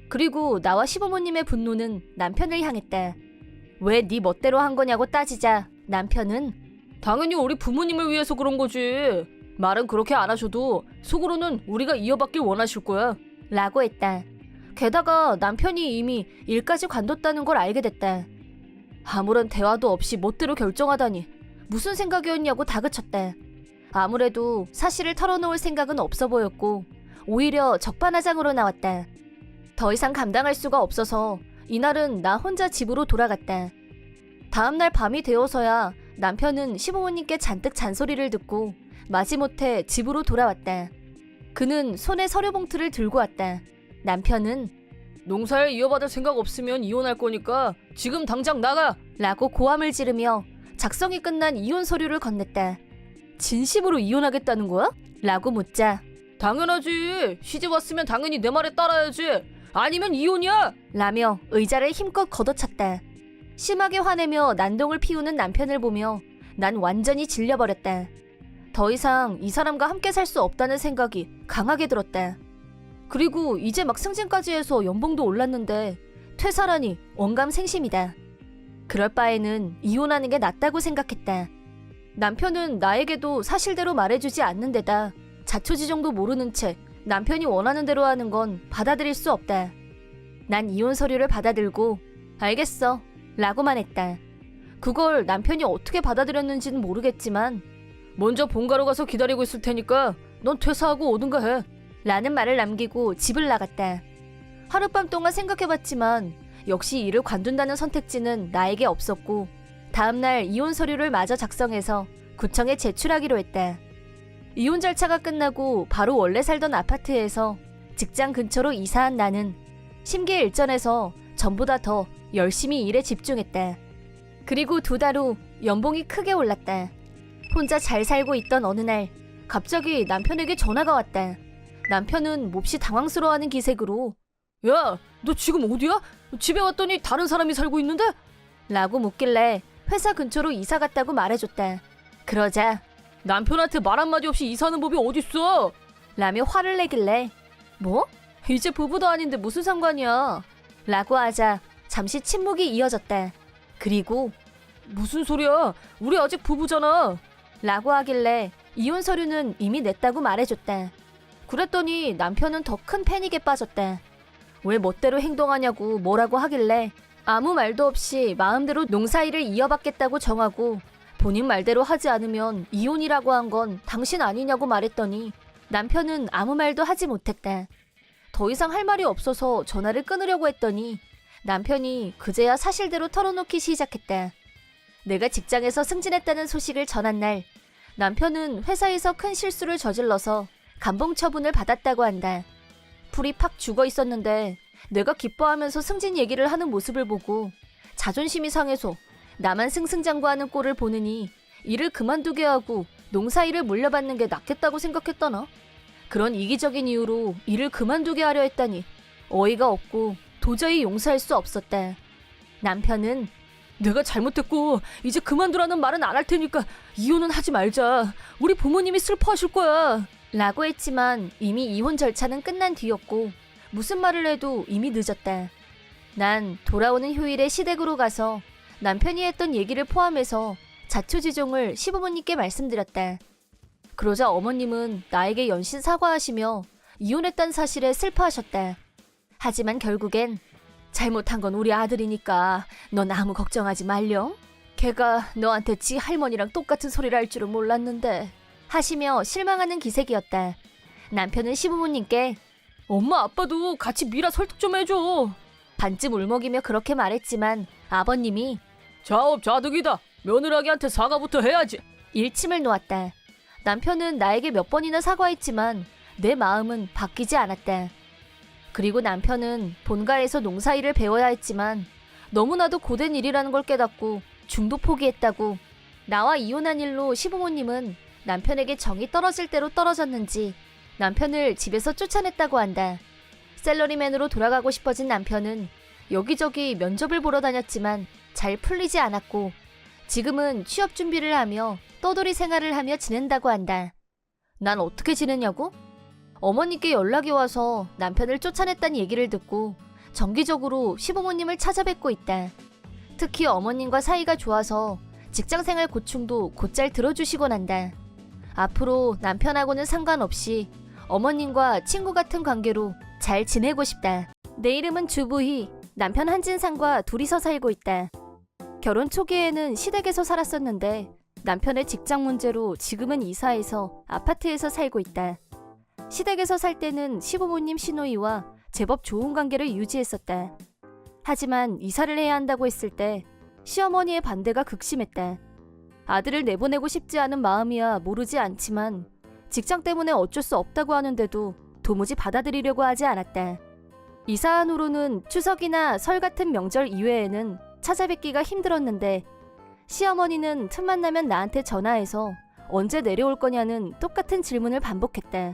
그리고 나와 시부모님의 분노는 남편을 향했다. 왜 네 멋대로 한 거냐고 따지자 남편은 당연히 우리 부모님을 위해서 그런 거지. 말은 그렇게 안 하셔도 속으로는 우리가 이어받길 원하실 거야. 라고 했다. 게다가 남편이 이미 일까지 관뒀다는 걸 알게 됐다. 아무런 대화도 없이 멋대로 결정하다니 무슨 생각이었냐고 다그쳤다. 아무래도 사실을 털어놓을 생각은 없어 보였고 오히려 적반하장으로 나왔다. 더 이상 감당할 수가 없어서 이날은 나 혼자 집으로 돌아갔다. 다음날 밤이 되어서야 남편은 시부모님께 잔뜩 잔소리를 듣고 마지못해 집으로 돌아왔다. 그는 손에 서류 봉투를 들고 왔다. 남편은 농사를 이어받을 생각 없으면 이혼할 거니까 지금 당장 나가! 라고 고함을 지르며 작성이 끝난 이혼 서류를 건넸다. 진심으로 이혼하겠다는 거야? 라고 묻자 당연하지. 시집 왔으면 당연히 내 말에 따라야지. 아니면 이혼이야! 라며 의자를 힘껏 걷어찼다. 심하게 화내며 난동을 피우는 남편을 보며 난 완전히 질려버렸다. 더 이상 이 사람과 함께 살 수 없다는 생각이 강하게 들었다. 그리고 이제 막 승진까지 해서 연봉도 올랐는데 퇴사라니 언감생심이다. 그럴 바에는 이혼하는 게 낫다고 생각했다. 남편은 나에게도 사실대로 말해주지 않는 데다 자초지종도 모르는 채 남편이 원하는 대로 하는 건 받아들일 수 없다. 난 이혼 서류를 받아들고 알겠어 라고만 했다. 그걸 남편이 어떻게 받아들였는지는 모르겠지만 먼저 본가로 가서 기다리고 있을 테니까 넌 퇴사하고 오든가 해 라는 말을 남기고 집을 나갔다. 하룻밤 동안 생각해봤지만 역시 이를 관둔다는 선택지는 나에게 없었고 다음날 이혼 서류를 마저 작성해서 구청에 제출하기로 했다. 이혼 절차가 끝나고 바로 원래 살던 아파트에서 직장 근처로 이사한 나는 심기일전에서 전보다 더 열심히 일에 집중했다. 그리고 2달 후 연봉이 크게 올랐다. 혼자 잘 살고 있던 어느 날 갑자기 남편에게 전화가 왔다. 남편은 몹시 당황스러워하는 기색으로 야, 너 지금 어디야? 집에 왔더니 다른 사람이 살고 있는데? 라고 묻길래 회사 근처로 이사 갔다고 말해줬다. 그러자 남편한테 말 한마디 없이 이사하는 법이 어딨어? 라며 화를 내길래 뭐? 이제 부부도 아닌데 무슨 상관이야? 라고 하자 잠시 침묵이 이어졌다. 그리고 무슨 소리야? 우리 아직 부부잖아. 라고 하길래 이혼 서류는 이미 냈다고 말해줬다. 그랬더니 남편은 더 큰 패닉에 빠졌다. 왜 멋대로 행동하냐고 뭐라고 하길래 아무 말도 없이 마음대로 농사일을 이어받겠다고 정하고 본인 말대로 하지 않으면 이혼이라고 한 건 당신 아니냐고 말했더니 남편은 아무 말도 하지 못했다. 더 이상 할 말이 없어서 전화를 끊으려고 했더니 남편이 그제야 사실대로 털어놓기 시작했다. 내가 직장에서 승진했다는 소식을 전한 날 남편은 회사에서 큰 실수를 저질러서 감봉 처분을 받았다고 한다. 풀이 팍 죽어 있었는데 내가 기뻐하면서 승진 얘기를 하는 모습을 보고 자존심이 상해서 나만 승승장구하는 꼴을 보느니 일을 그만두게 하고 농사일을 물려받는 게 낫겠다고 생각했다나? 그런 이기적인 이유로 일을 그만두게 하려 했다니 어이가 없고 도저히 용서할 수 없었다. 남편은 내가 잘못했고 이제 그만두라는 말은 안 할 테니까 이혼은 하지 말자. 우리 부모님이 슬퍼하실 거야. 라고 했지만 이미 이혼 절차는 끝난 뒤였고 무슨 말을 해도 이미 늦었다. 난 돌아오는 휴일에 시댁으로 가서 남편이 했던 얘기를 포함해서 자초지종을 시부모님께 말씀드렸다. 그러자 어머님은 나에게 연신 사과하시며 이혼했다는 사실에 슬퍼하셨다. 하지만 결국엔 잘못한 건 우리 아들이니까 넌 아무 걱정하지 말렴. 걔가 너한테 지 할머니랑 똑같은 소리를 할 줄은 몰랐는데 하시며 실망하는 기색이었다. 남편은 시부모님께 엄마 아빠도 같이 미라 설득 좀 해줘. 반쯤 울먹이며 그렇게 말했지만 아버님이 자업자득이다. 며느라기한테 사과부터 해야지. 일침을 놓았다. 남편은 나에게 몇 번이나 사과했지만 내 마음은 바뀌지 않았다. 그리고 남편은 본가에서 농사일을 배워야 했지만 너무나도 고된 일이라는 걸 깨닫고 중도 포기했다고. 나와 이혼한 일로 시부모님은 남편에게 정이 떨어질 대로 떨어졌는지 남편을 집에서 쫓아냈다고 한다. 샐러리맨으로 돌아가고 싶어진 남편은 여기저기 면접을 보러 다녔지만 잘 풀리지 않았고 지금은 취업 준비를 하며 떠돌이 생활을 하며 지낸다고 한다. 난 어떻게 지내냐고? 어머니께 연락이 와서 남편을 쫓아냈다는 얘기를 듣고 정기적으로 시부모님을 찾아뵙고 있다. 특히 어머님과 사이가 좋아서 직장생활 고충도 곧잘 들어주시곤 한다. 앞으로 남편하고는 상관없이 어머님과 친구 같은 관계로 잘 지내고 싶다. 내 이름은 주부희, 남편 한진상과 둘이서 살고 있다. 결혼 초기에는 시댁에서 살았었는데 남편의 직장 문제로 지금은 이사해서 아파트에서 살고 있다. 시댁에서 살 때는 시부모님 시누이와 제법 좋은 관계를 유지했었다. 하지만 이사를 해야 한다고 했을 때 시어머니의 반대가 극심했다. 아들을 내보내고 싶지 않은 마음이야 모르지 않지만 직장 때문에 어쩔 수 없다고 하는데도 도무지 받아들이려고 하지 않았다. 이사한 후로는 추석이나 설 같은 명절 이외에는 찾아뵙기가 힘들었는데 시어머니는 틈만 나면 나한테 전화해서 언제 내려올 거냐는 똑같은 질문을 반복했다.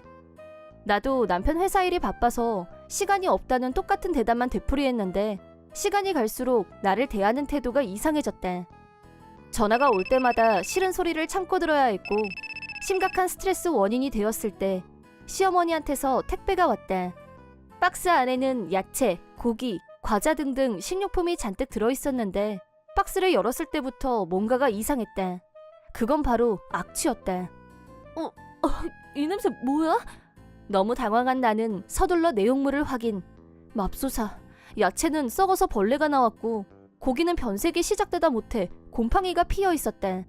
나도 남편 회사 일이 바빠서 시간이 없다는 똑같은 대답만 되풀이했는데 시간이 갈수록 나를 대하는 태도가 이상해졌다. 전화가 올 때마다 싫은 소리를 참고 들어야 했고 심각한 스트레스 원인이 되었을 때 시어머니한테서 택배가 왔다. 박스 안에는 야채, 고기, 과자 등등 식료품이 잔뜩 들어있었는데 박스를 열었을 때부터 뭔가가 이상했다. 그건 바로 악취였다. 이 냄새 뭐야? 너무 당황한 나는 서둘러 내용물을 확인. 맙소사, 야채는 썩어서 벌레가 나왔고 고기는 변색이 시작되다 못해 곰팡이가 피어 있었다.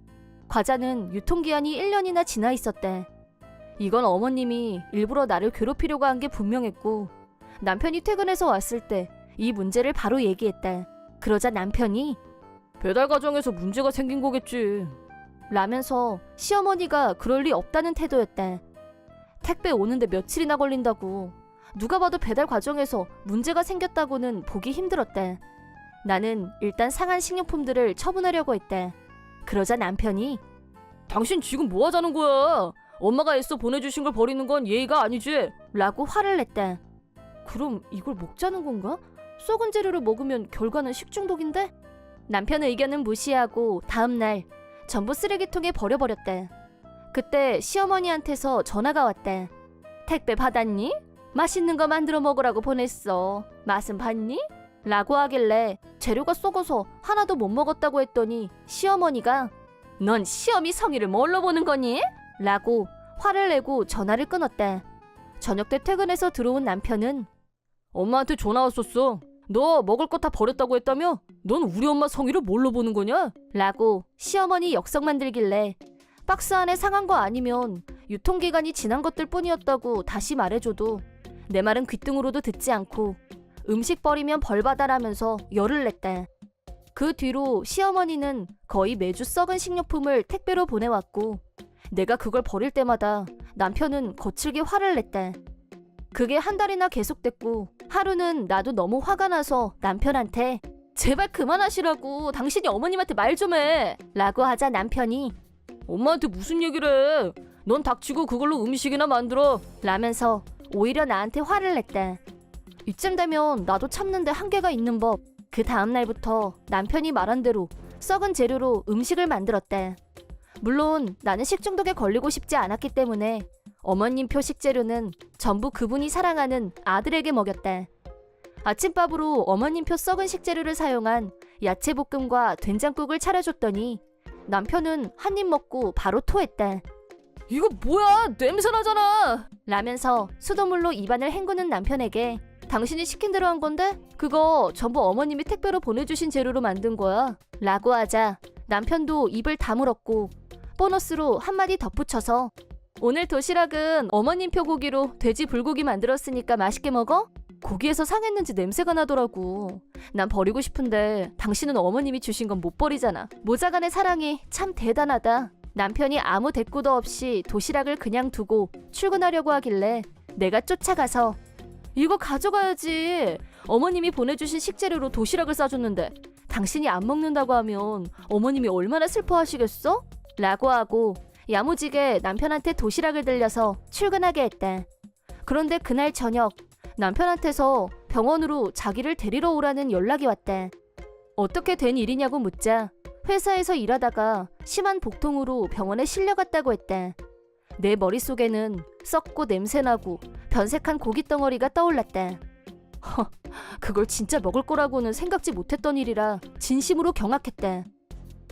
과자는 유통기한이 1년이나 지나 있었다. 이건 어머님이 일부러 나를 괴롭히려고 한 게 분명했고 남편이 퇴근해서 왔을 때 이 문제를 바로 얘기했다. 그러자 남편이 배달 과정에서 문제가 생긴 거겠지 라면서 시어머니가 그럴 리 없다는 태도였다. 택배 오는데 며칠이나 걸린다고. 누가 봐도 배달 과정에서 문제가 생겼다고는 보기 힘들었다. 나는 일단 상한 식료품들을 처분하려고 했다. 그러자 남편이 당신 지금 뭐 하자는 거야? 엄마가 애써 보내주신 걸 버리는 건 예의가 아니지? 라고 화를 냈다. 그럼 이걸 먹자는 건가? 썩은 재료를 먹으면 결과는 식중독인데? 남편 의견은 무시하고 다음날 전부 쓰레기통에 버려버렸다. 그때 시어머니한테서 전화가 왔다. 택배 받았니? 맛있는 거 만들어 먹으라고 보냈어. 맛은 봤니? 라고 하길래 재료가 썩어서 하나도 못 먹었다고 했더니 시어머니가 넌 시어미 성의를 뭘로 보는 거니? 라고 화를 내고 전화를 끊었다. 저녁 때 퇴근해서 들어온 남편은 엄마한테 전화 왔었어. 너 먹을 거 다 버렸다고 했다며? 넌 우리 엄마 성의를 뭘로 보는 거냐? 라고 시어머니 역성 만들길래 박스 안에 상한 거 아니면 유통기간이 지난 것들 뿐이었다고 다시 말해줘도 내 말은 귓등으로도 듣지 않고 음식 버리면 벌 받아라면서 열을 냈다. 그 뒤로 시어머니는 거의 매주 썩은 식료품을 택배로 보내왔고 내가 그걸 버릴 때마다 남편은 거칠게 화를 냈다. 그게 한 달이나 계속됐고 하루는 나도 너무 화가 나서 남편한테 제발 그만하시라고 당신이 어머님한테 말 좀 해 라고 하자 남편이 엄마한테 무슨 얘기를 해? 넌 닥치고 그걸로 음식이나 만들어 라면서 오히려 나한테 화를 냈다. 이쯤 되면 나도 참는데 한계가 있는 법. 그 다음날부터 남편이 말한 대로 썩은 재료로 음식을 만들었다. 물론 나는 식중독에 걸리고 싶지 않았기 때문에 어머님표 식재료는 전부 그분이 사랑하는 아들에게 먹였다. 아침밥으로 어머님표 썩은 식재료를 사용한 야채볶음과 된장국을 차려줬더니 남편은 한 입 먹고 바로 토했다. 이거 뭐야? 냄새나잖아! 라면서 수돗물로 입안을 헹구는 남편에게 당신이 시킨 대로 한 건데? 그거 전부 어머님이 택배로 보내주신 재료로 만든 거야 라고 하자 남편도 입을 다물었고 보너스로 한마디 덧붙여서 오늘 도시락은 어머님표 고기로 돼지 불고기 만들었으니까 맛있게 먹어? 고기에서 상했는지 냄새가 나더라고. 난 버리고 싶은데 당신은 어머님이 주신 건 못 버리잖아. 모자간의 사랑이 참 대단하다. 남편이 아무 대꾸도 없이 도시락을 그냥 두고 출근하려고 하길래 내가 쫓아가서 이거 가져가야지. 어머님이 보내주신 식재료로 도시락을 싸줬는데 당신이 안 먹는다고 하면 어머님이 얼마나 슬퍼하시겠어? 라고 하고 야무지게 남편한테 도시락을 들려서 출근하게 했다. 그런데 그날 저녁 남편한테서 병원으로 자기를 데리러 오라는 연락이 왔대. 어떻게 된 일이냐고 묻자 회사에서 일하다가 심한 복통으로 병원에 실려갔다고 했대. 내 머릿속에는 썩고 냄새나고 변색한 고기 덩어리가 떠올랐대. 그걸 진짜 먹을 거라고는 생각지 못했던 일이라 진심으로 경악했대.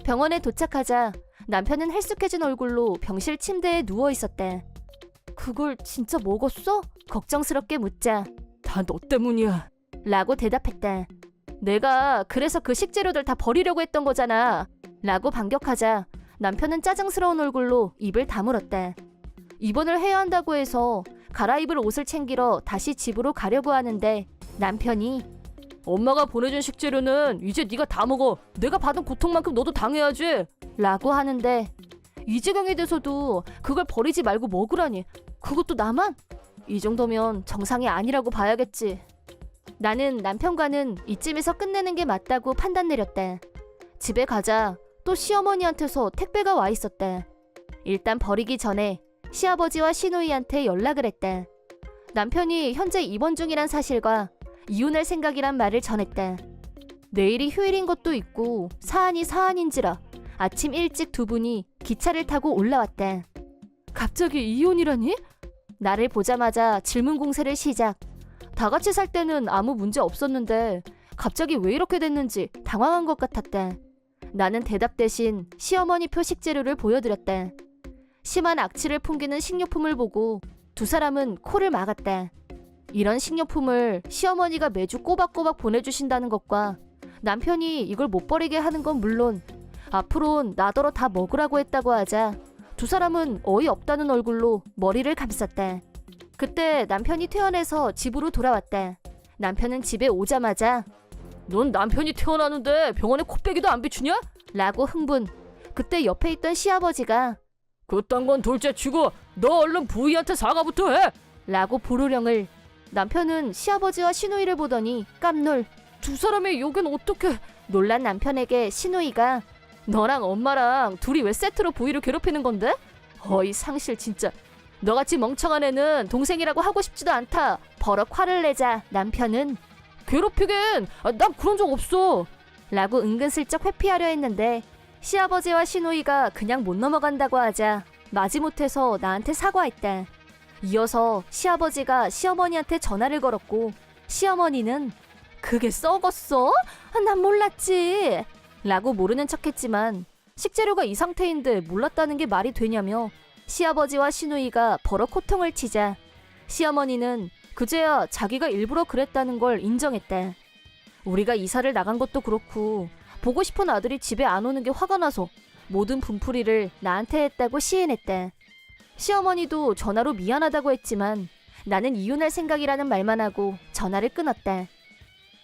병원에 도착하자 남편은 헬쑥해진 얼굴로 병실 침대에 누워 있었대. 그걸 진짜 먹었어? 걱정스럽게 묻자 다 너 때문이야 라고 대답했대. 내가 그래서 그 식재료들 다 버리려고 했던 거잖아 라고 반격하자 남편은 짜증스러운 얼굴로 입을 다물었대. 입원을 해야 한다고 해서 갈아입을 옷을 챙기러 다시 집으로 가려고 하는데 남편이 엄마가 보내준 식재료는 이제 네가 다 먹어. 내가 받은 고통만큼 너도 당해야지 라고 하는데 이 지경이 돼서도 그걸 버리지 말고 먹으라니. 그것도 나만? 이 정도면 정상이 아니라고 봐야겠지. 나는 남편과는 이쯤에서 끝내는 게 맞다고 판단 내렸대. 집에 가자 또 시어머니한테서 택배가 와 있었대. 일단 버리기 전에 시아버지와 시누이한테 연락을 했대. 남편이 현재 입원 중이란 사실과 이혼할 생각이란 말을 전했대. 내일이 휴일인 것도 있고 사안이 사안인지라 아침 일찍 두 분이 기차를 타고 올라왔대. 갑자기 이혼이라니? 나를 보자마자 질문 공세를 시작. 다 같이 살 때는 아무 문제 없었는데 갑자기 왜 이렇게 됐는지 당황한 것 같았대. 나는 대답 대신 시어머니 표 식재료를 보여드렸대. 심한 악취를 풍기는 식료품을 보고 두 사람은 코를 막았대. 이런 식료품을 시어머니가 매주 꼬박꼬박 보내주신다는 것과 남편이 이걸 못 버리게 하는 건 물론 앞으론 나더러 다 먹으라고 했다고 하자 두 사람은 어이없다는 얼굴로 머리를 감쌌대. 그때 남편이 퇴원해서 집으로 돌아왔대. 남편은 집에 오자마자 넌 남편이 퇴원하는데 병원에 코빼기도 안 비추냐? 라고 흥분. 그때 옆에 있던 시아버지가 그딴 건 둘째치고 너 얼른 부인한테 사과부터 해! 라고 부르령을. 남편은 시아버지와 시누이를 보더니 깜놀. 두 사람의 욕은 어떻게? 놀란 남편에게 시누이가 너랑 엄마랑 둘이 왜 세트로 부인을 괴롭히는 건데? 어이 상실 진짜. 너같이 멍청한 애는 동생이라고 하고 싶지도 않다. 버럭 화를 내자 남편은 괴롭히긴 난 그런 적 없어 라고 은근슬쩍 회피하려 했는데 시아버지와 시누이가 그냥 못 넘어간다고 하자 마지못해서 나한테 사과했대. 이어서 시아버지가 시어머니한테 전화를 걸었고 시어머니는 그게 썩었어? 난 몰랐지 라고 모르는 척했지만 식재료가 이 상태인데 몰랐다는 게 말이 되냐며 시아버지와 시누이가 버럭 호통을 치자 시어머니는 그제야 자기가 일부러 그랬다는 걸 인정했대. 우리가 이사를 나간 것도 그렇고 보고 싶은 아들이 집에 안 오는 게 화가 나서 모든 분풀이를 나한테 했다고 시인했대. 시어머니도 전화로 미안하다고 했지만 나는 이혼할 생각이라는 말만 하고 전화를 끊었대.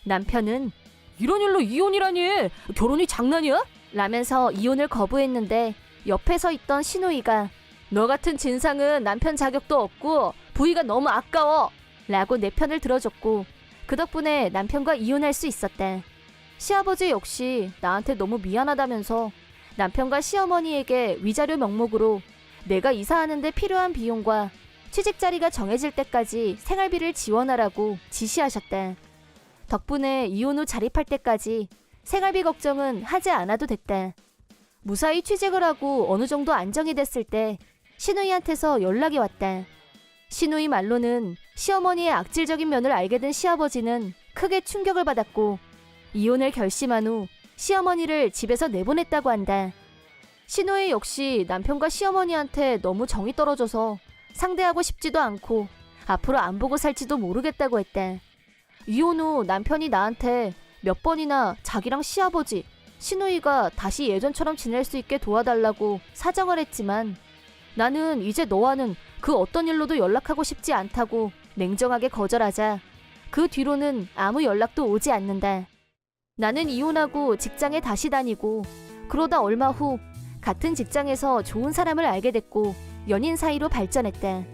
남편은 이런 일로 이혼이라니 결혼이 장난이야? 라면서 이혼을 거부했는데 옆에 서 있던 시누이가 너 같은 진상은 남편 자격도 없고 부위가 너무 아까워 라고 내 편을 들어줬고 그 덕분에 남편과 이혼할 수 있었대. 시아버지 역시 나한테 너무 미안하다면서 남편과 시어머니에게 위자료 명목으로 내가 이사하는데 필요한 비용과 취직 자리가 정해질 때까지 생활비를 지원하라고 지시하셨대. 덕분에 이혼 후 자립할 때까지 생활비 걱정은 하지 않아도 됐대. 무사히 취직을 하고 어느 정도 안정이 됐을 때 시누이한테서 연락이 왔대. 시누이 말로는 시어머니의 악질적인 면을 알게 된 시아버지는 크게 충격을 받았고 이혼을 결심한 후 시어머니를 집에서 내보냈다고 한다. 시누이 역시 남편과 시어머니한테 너무 정이 떨어져서 상대하고 싶지도 않고 앞으로 안 보고 살지도 모르겠다고 했대. 이혼 후 남편이 나한테 몇 번이나 자기랑 시아버지, 시누이가 다시 예전처럼 지낼 수 있게 도와달라고 사정을 했지만 나는 이제 너와는 그 어떤 일로도 연락하고 싶지 않다고 냉정하게 거절하자 그 뒤로는 아무 연락도 오지 않는다. 나는 이혼하고 직장에 다시 다니고 그러다 얼마 후 같은 직장에서 좋은 사람을 알게 됐고 연인 사이로 발전했다.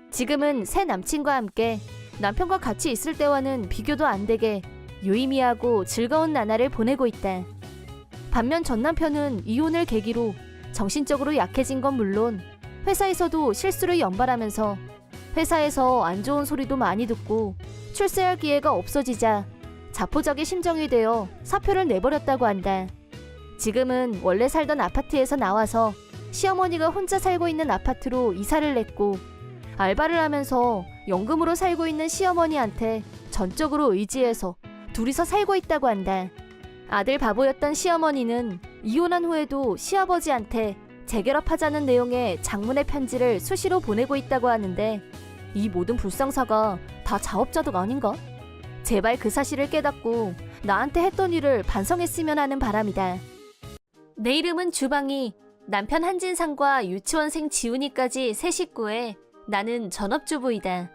지금은 새 남친과 함께 남편과 같이 있을 때와는 비교도 안 되게 유의미하고 즐거운 나날을 보내고 있다. 반면 전 남편은 이혼을 계기로 정신적으로 약해진 건 물론 회사에서도 실수를 연발하면서 회사에서 안 좋은 소리도 많이 듣고 출세할 기회가 없어지자 자포자기 심정이 되어 사표를 내버렸다고 한다. 지금은 원래 살던 아파트에서 나와서 시어머니가 혼자 살고 있는 아파트로 이사를 냈고 알바를 하면서 연금으로 살고 있는 시어머니한테 전적으로 의지해서 둘이서 살고 있다고 한다. 아들 바보였던 시어머니는 이혼한 후에도 시아버지한테 재결합하자는 내용의 장문의 편지를 수시로 보내고 있다고 하는데 이 모든 불상사가 다 자업자득 아닌가? 제발 그 사실을 깨닫고 나한테 했던 일을 반성했으면 하는 바람이다. 내 이름은 주방이, 남편 한진상과 유치원생 지훈이까지 세 식구에 나는 전업주부이다.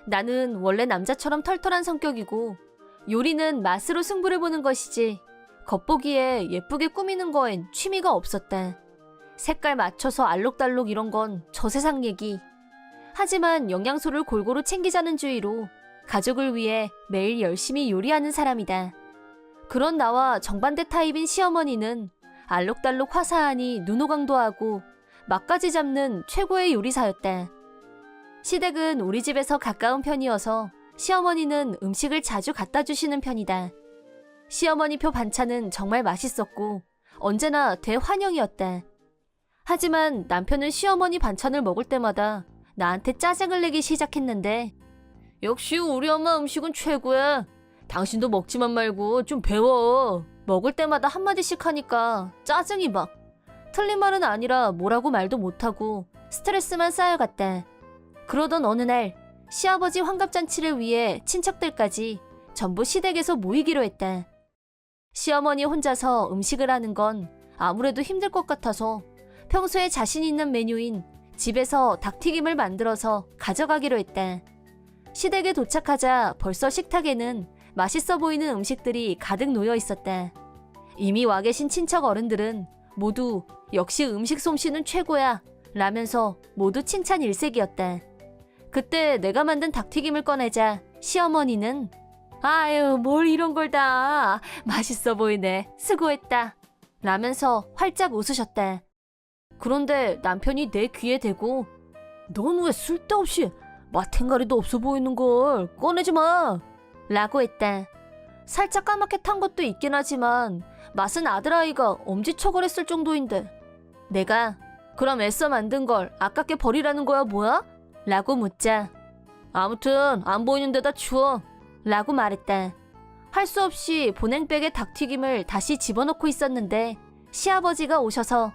나는 원래 남자처럼 털털한 성격이고 요리는 맛으로 승부를 보는 것이지 겉보기에 예쁘게 꾸미는 거엔 취미가 없었다. 색깔 맞춰서 알록달록 이런 건 저세상 얘기. 하지만 영양소를 골고루 챙기자는 주의로 가족을 위해 매일 열심히 요리하는 사람이다. 그런 나와 정반대 타입인 시어머니는 알록달록 화사하니 눈호강도 하고 막까지 잡는 최고의 요리사였다. 시댁은 우리 집에서 가까운 편이어서 시어머니는 음식을 자주 갖다 주시는 편이다. 시어머니표 반찬은 정말 맛있었고 언제나 대환영이었다. 하지만 남편은 시어머니 반찬을 먹을 때마다 나한테 짜증을 내기 시작했는데 역시 우리 엄마 음식은 최고야. 당신도 먹지만 말고 좀 배워. 먹을 때마다 한마디씩 하니까 짜증이 막. 틀린 말은 아니라 뭐라고 말도 못하고 스트레스만 쌓여갔다. 그러던 어느 날 시아버지 환갑잔치를 위해 친척들까지 전부 시댁에서 모이기로 했다. 시어머니 혼자서 음식을 하는 건 아무래도 힘들 것 같아서 평소에 자신 있는 메뉴인 집에서 닭튀김을 만들어서 가져가기로 했다. 시댁에 도착하자 벌써 식탁에는 맛있어 보이는 음식들이 가득 놓여 있었다. 이미 와 계신 친척 어른들은 모두 역시 음식 솜씨는 최고야 라면서 모두 칭찬 일색이었다. 그때 내가 만든 닭튀김을 꺼내자 시어머니는 아유 뭘 이런 걸 다 맛있어 보이네 수고했다 라면서 활짝 웃으셨다. 그런데 남편이 내 귀에 대고 넌 왜 쓸데없이 맛탱가리도 없어 보이는 걸 꺼내지 마 라고 했다. 살짝 까맣게 탄 것도 있긴 하지만 맛은 아들아이가 엄지척을 정도인데 내가 그럼 애써 만든 걸 아깝게 버리라는 거야 뭐야? 라고 묻자 아무튼 안 보이는 데다 치워 라고 말했다. 할 수 없이 보냉백에 닭튀김을 다시 집어넣고 있었는데 시아버지가 오셔서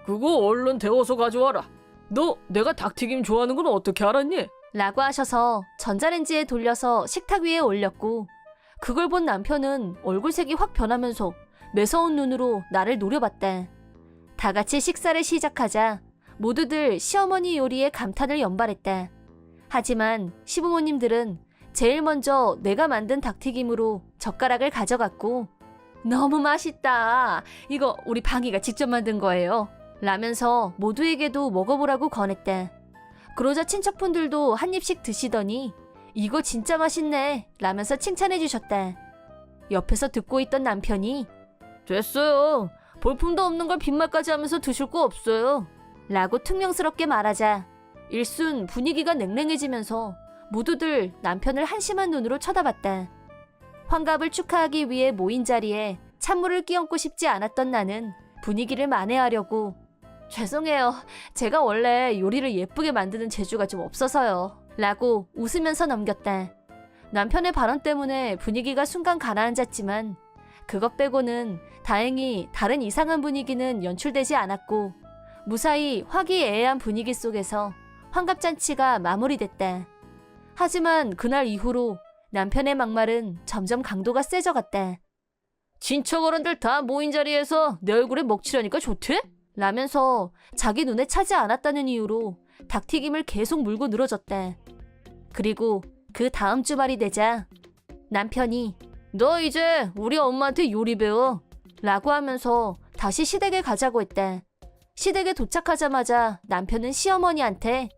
그거 얼른 데워서 가져와라. 너 내가 닭튀김 좋아하는 건 어떻게 알았니? 라고 하셔서 전자레인지에 돌려서 식탁 위에 올렸고 그걸 본 남편은 얼굴색이 확 변하면서 매서운 눈으로 나를 노려봤다. 다 같이 식사를 시작하자 모두들 시어머니 요리에 감탄을 연발했다. 하지만 시부모님들은 제일 먼저 내가 만든 닭튀김으로 젓가락을 가져갔고 너무 맛있다. 이거 우리 방이가 직접 만든 거예요. 라면서 모두에게도 먹어보라고 권했다. 그러자 친척분들도 한 입씩 드시더니 이거 진짜 맛있네 라면서 칭찬해 주셨다. 옆에서 듣고 있던 남편이 됐어요. 볼품도 없는 걸 빈말까지 하면서 드실 거 없어요. 라고 퉁명스럽게 말하자 일순 분위기가 냉랭해지면서 모두들 남편을 한심한 눈으로 쳐다봤다. 환갑을 축하하기 위해 모인 자리에 찬물을 끼얹고 싶지 않았던 나는 분위기를 만회하려고 죄송해요. 제가 원래 요리를 예쁘게 만드는 재주가 좀 없어서요. 라고 웃으면서 넘겼다. 남편의 발언 때문에 분위기가 순간 가라앉았지만 그것 빼고는 다행히 다른 이상한 분위기는 연출되지 않았고 무사히 화기애애한 분위기 속에서 환갑잔치가 마무리됐다. 하지만 그날 이후로 남편의 막말은 점점 강도가 세져갔다. 친척 어른들 다 모인 자리에서 내 얼굴에 먹칠하니까 좋대? 라면서 자기 눈에 차지 않았다는 이유로 닭튀김을 계속 물고 늘어졌다. 그리고 그 다음 주말이 되자 남편이 너 이제 우리 엄마한테 요리 배워 라고 하면서 다시 시댁에 가자고 했다. 시댁에 도착하자마자 남편은 시어머니한테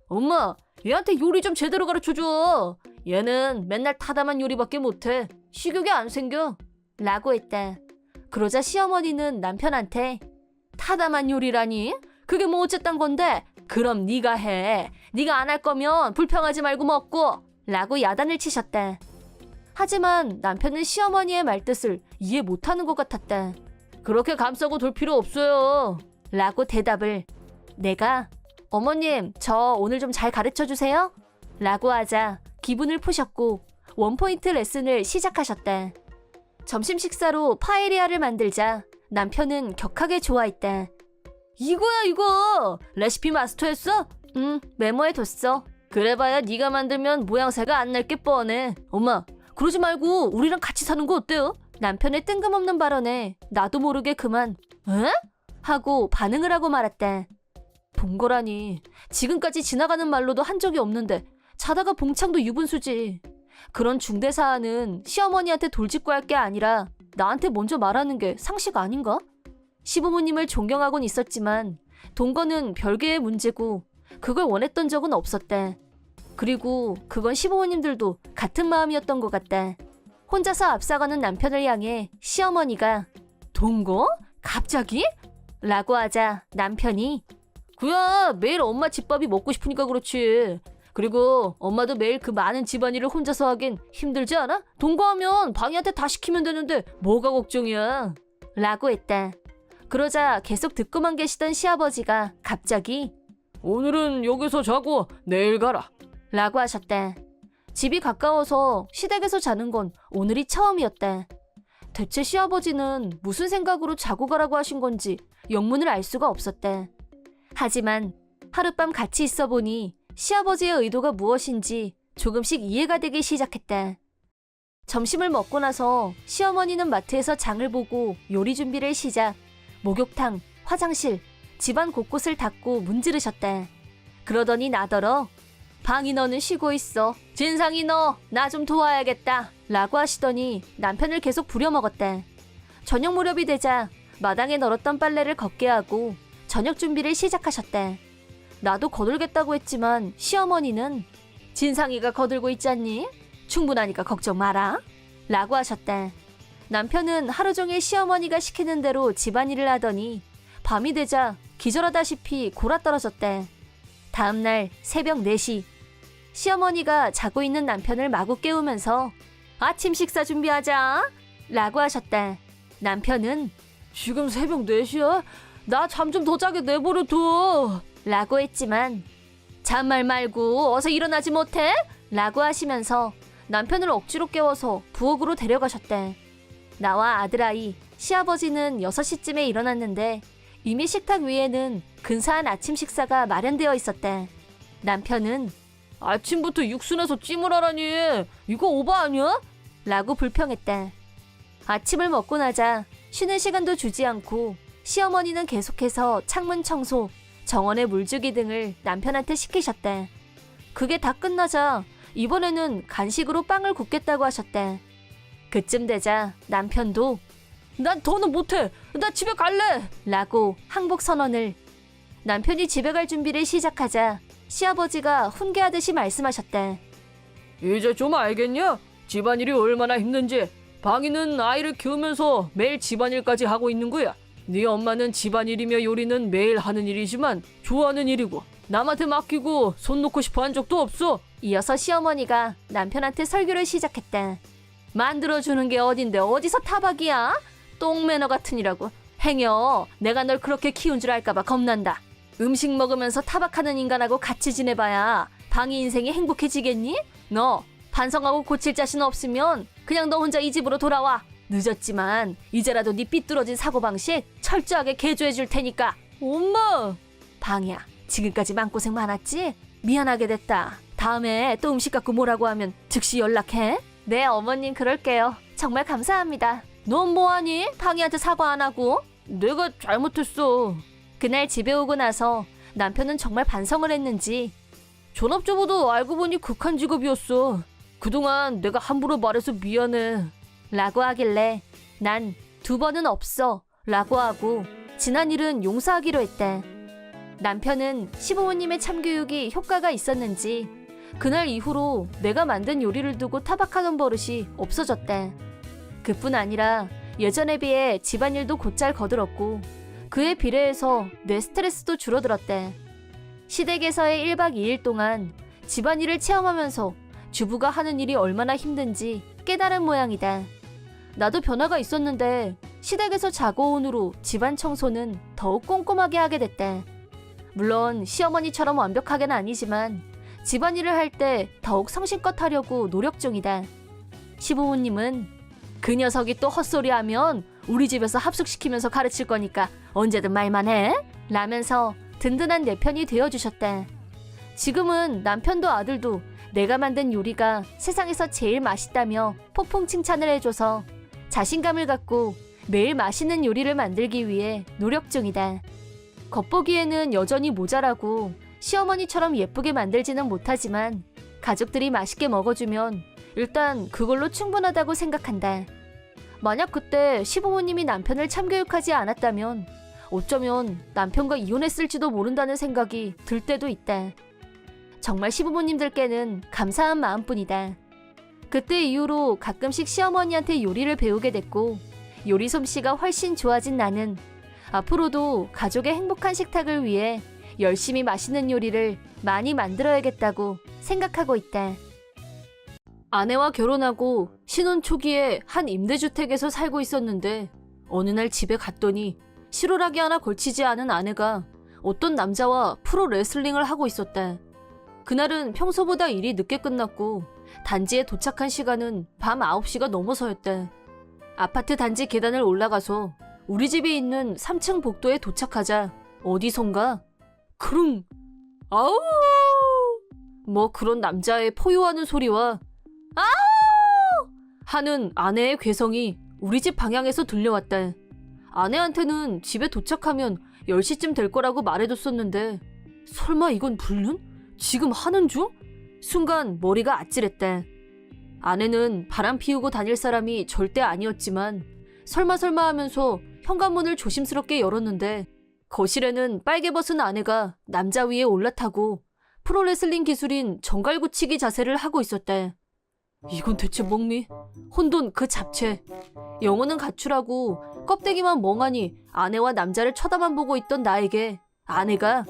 엄마 얘한테 요리 좀 제대로 가르쳐줘. 얘는 맨날 타다만 요리밖에 못해. 식욕이 안 생겨 라고 했다. 그러자 시어머니는 남편한테 타다만 요리라니? 그게 뭐 어쨌단 건데? 그럼 네가 해. 네가 안 할 거면 불평하지 말고 먹고. 라고 야단을 치셨다. 하지만 남편은 시어머니의 말뜻을 이해 못하는 것 같았다. 그렇게 감싸고 돌 필요 없어요. 라고 대답을. 내가 어머님 저 오늘 좀 잘 가르쳐주세요. 라고 하자 기분을 푸셨고 원포인트 레슨을 시작하셨다. 점심 식사로 파에리아를 만들자 남편은 격하게 좋아했다. 이거야 이거. 레시피 마스터했어? 메모해뒀어. 그래봐야 네가 만들면 모양새가 안 날 게 뻔해. 엄마 그러지 말고 우리랑 같이 사는 거 어때요? 남편의 뜬금없는 발언에 나도 모르게 그만 에? 하고 반응을 하고 말았다. 동거라니 지금까지 지나가는 말로도 한 적이 없는데 자다가 봉창도 유분수지. 그런 중대 사안은 시어머니한테 돌직구할 게 아니라 나한테 먼저 말하는 게 상식 아닌가? 시부모님을 존경하곤 있었지만 동거는 별개의 문제고 그걸 원했던 적은 없었다. 그리고 그건 시부모님들도 같은 마음이었던 것 같다. 혼자서 앞서가는 남편을 향해 시어머니가 동거? 갑자기? 라고 하자 남편이 그야 매일 엄마 집밥이 먹고 싶으니까 그렇지. 그리고 엄마도 매일 그 많은 집안일을 혼자서 하긴 힘들지 않아? 동거하면 방이한테 다 시키면 되는데 뭐가 걱정이야. 라고 했다. 그러자 계속 듣고만 계시던 시아버지가 갑자기 오늘은 여기서 자고 내일 가라. 라고 하셨다. 집이 가까워서 시댁에서 자는 건 오늘이 처음이었다. 대체 시아버지는 무슨 생각으로 자고 가라고 하신 건지 영문을 알 수가 없었다. 하지만 하룻밤 같이 있어 보니 시아버지의 의도가 무엇인지 조금씩 이해가 되기 시작했다. 점심을 먹고 나서 시어머니는 마트에서 장을 보고 요리 준비를 시작. 목욕탕, 화장실, 집안 곳곳을 닦고 문지르셨다. 그러더니 나더러 방이 너는 쉬고 있어. 진상이 너 나 좀 도와야겠다. 라고 하시더니 남편을 계속 부려먹었다. 저녁 무렵이 되자 마당에 널었던 빨래를 걷게 하고 저녁 준비를 시작하셨다. 나도 거들겠다고 했지만 시어머니는 진상이가 거들고 있지 않니? 충분하니까 걱정 마라. 라고 하셨다. 남편은 하루 종일 시어머니가 시키는 대로 집안일을 하더니 밤이 되자 기절하다시피 골아떨어졌다. 다음날 새벽 4시 시어머니가 자고 있는 남편을 마구 깨우면서 아침 식사 준비하자 라고 하셨다. 남편은 지금 새벽 4시야? 나 잠 좀 더 자게 내버려둬. 라고 했지만 잔말 말고 어서 일어나지 못해? 라고 하시면서 남편을 억지로 깨워서 부엌으로 데려가셨다. 나와 아들아이, 시아버지는 6시쯤에 일어났는데 이미 식탁 위에는 근사한 아침 식사가 마련되어 있었다. 남편은 아침부터 육순에서 찜을 하라니 이거 오바 아니야? 라고 불평했다. 아침을 먹고 나자 쉬는 시간도 주지 않고 시어머니는 계속해서 창문 청소, 정원에 물주기 등을 남편한테 시키셨다. 그게 다 끝나자 이번에는 간식으로 빵을 굽겠다고 하셨다. 그쯤 되자 남편도 난 더는 못해. 나 집에 갈래. 라고 항복 선언을. 남편이 집에 갈 준비를 시작하자 시아버지가 훈계하듯이 말씀하셨다. 이제 좀 알겠냐? 집안일이 얼마나 힘든지. 방이는 아이를 키우면서 매일 집안일까지 하고 있는 거야. 네 엄마는 집안일이며 요리는 매일 하는 일이지만 좋아하는 일이고 남한테 맡기고 손 놓고 싶어 한 적도 없어. 이어서 시어머니가 남편한테 설교를 시작했다. 만들어주는 게 어딘데 어디서 타박이야? 똥매너 같으니라고. 행여 내가 널 그렇게 키운 줄 알까봐 겁난다. 음식 먹으면서 타박하는 인간하고 같이 지내봐야 방이 인생이 행복해지겠니? 너 반성하고 고칠 자신 없으면 그냥 너 혼자 이 집으로 돌아와. 늦었지만 이제라도 네 삐뚤어진 사고방식 철저하게 개조해 줄 테니까. 엄마! 방이야, 지금까지 마음고생 많았지? 미안하게 됐다. 다음에 또 음식 갖고 뭐라고 하면 즉시 연락해. 네, 어머님 그럴게요. 정말 감사합니다. 넌 뭐하니? 방이한테 사과 안 하고. 내가 잘못했어. 그날 집에 오고 나서 남편은 정말 반성을 했는지 전업주부도 알고 보니 극한 직업이었어. 그동안 내가 함부로 말해서 미안해. 라고 하길래 난 2번은 없어 라고 하고 지난 일은 용서하기로 했다. 남편은 시부모님의 참교육이 효과가 있었는지 그날 이후로 내가 만든 요리를 두고 타박하는 버릇이 없어졌다. 그뿐 아니라 예전에 비해 집안일도 곧잘 거들었고 그에 비례해서 내 스트레스도 줄어들었다. 시댁에서의 1박 2일 동안 집안일을 체험하면서 주부가 하는 일이 얼마나 힘든지 깨달은 모양이다. 나도 변화가 있었는데 시댁에서 자고 온 후로 집안 청소는 더욱 꼼꼼하게 하게 됐다. 물론 시어머니처럼 완벽하게는 아니지만 집안일을 할 때 더욱 성심껏 하려고 노력 중이다. 시부모님은 그 녀석이 또 헛소리하면 우리 집에서 합숙시키면서 가르칠 거니까 언제든 말만 해 라면서 든든한 내 편이 되어주셨다. 지금은 남편도 아들도 내가 만든 요리가 세상에서 제일 맛있다며 폭풍 칭찬을 해줘서 자신감을 갖고 매일 맛있는 요리를 만들기 위해 노력 중이다. 겉보기에는 여전히 모자라고 시어머니처럼 예쁘게 만들지는 못하지만 가족들이 맛있게 먹어주면 일단 그걸로 충분하다고 생각한다. 만약 그때 시부모님이 남편을 참교육하지 않았다면 어쩌면 남편과 이혼했을지도 모른다는 생각이 들 때도 있다. 정말 시부모님들께는 감사한 마음뿐이다. 그때 이후로 가끔씩 시어머니한테 요리를 배우게 됐고 요리 솜씨가 훨씬 좋아진 나는 앞으로도 가족의 행복한 식탁을 위해 열심히 맛있는 요리를 많이 만들어야겠다고 생각하고 있다. 아내와 결혼하고 신혼 초기에 한 임대주택에서 살고 있었는데 어느 날 집에 갔더니 실오라기 하나 걸치지 않은 아내가 어떤 남자와 프로 레슬링을 하고 있었다. 그날은 평소보다 일이 늦게 끝났고 단지에 도착한 시간은 밤 9시가 넘어서였다. 아파트 단지 계단을 올라가서 우리 집이 있는 3층 복도에 도착하자 어디선가 크릉 아우 뭐 그런 남자의 포효하는 소리와 아우 하는 아내의 괴성이 우리 집 방향에서 들려왔다. 아내한테는 집에 도착하면 10시쯤 될 거라고 말해뒀었는데 설마 이건 불륜? 지금 하는 중? 순간 머리가 아찔했다. 아내는 바람 피우고 다닐 사람이 절대 아니었지만 설마 하면서 현관문을 조심스럽게 열었는데 거실에는 빨개 벗은 아내가 남자 위에 올라타고 프로레슬링 기술인 정갈구치기 자세를 하고 있었다. 이건 대체 뭡니? 혼돈 그 잡채. 영어는 가출하고 껍데기만 멍하니 아내와 남자를 쳐다만 보고 있던 나에게 아내가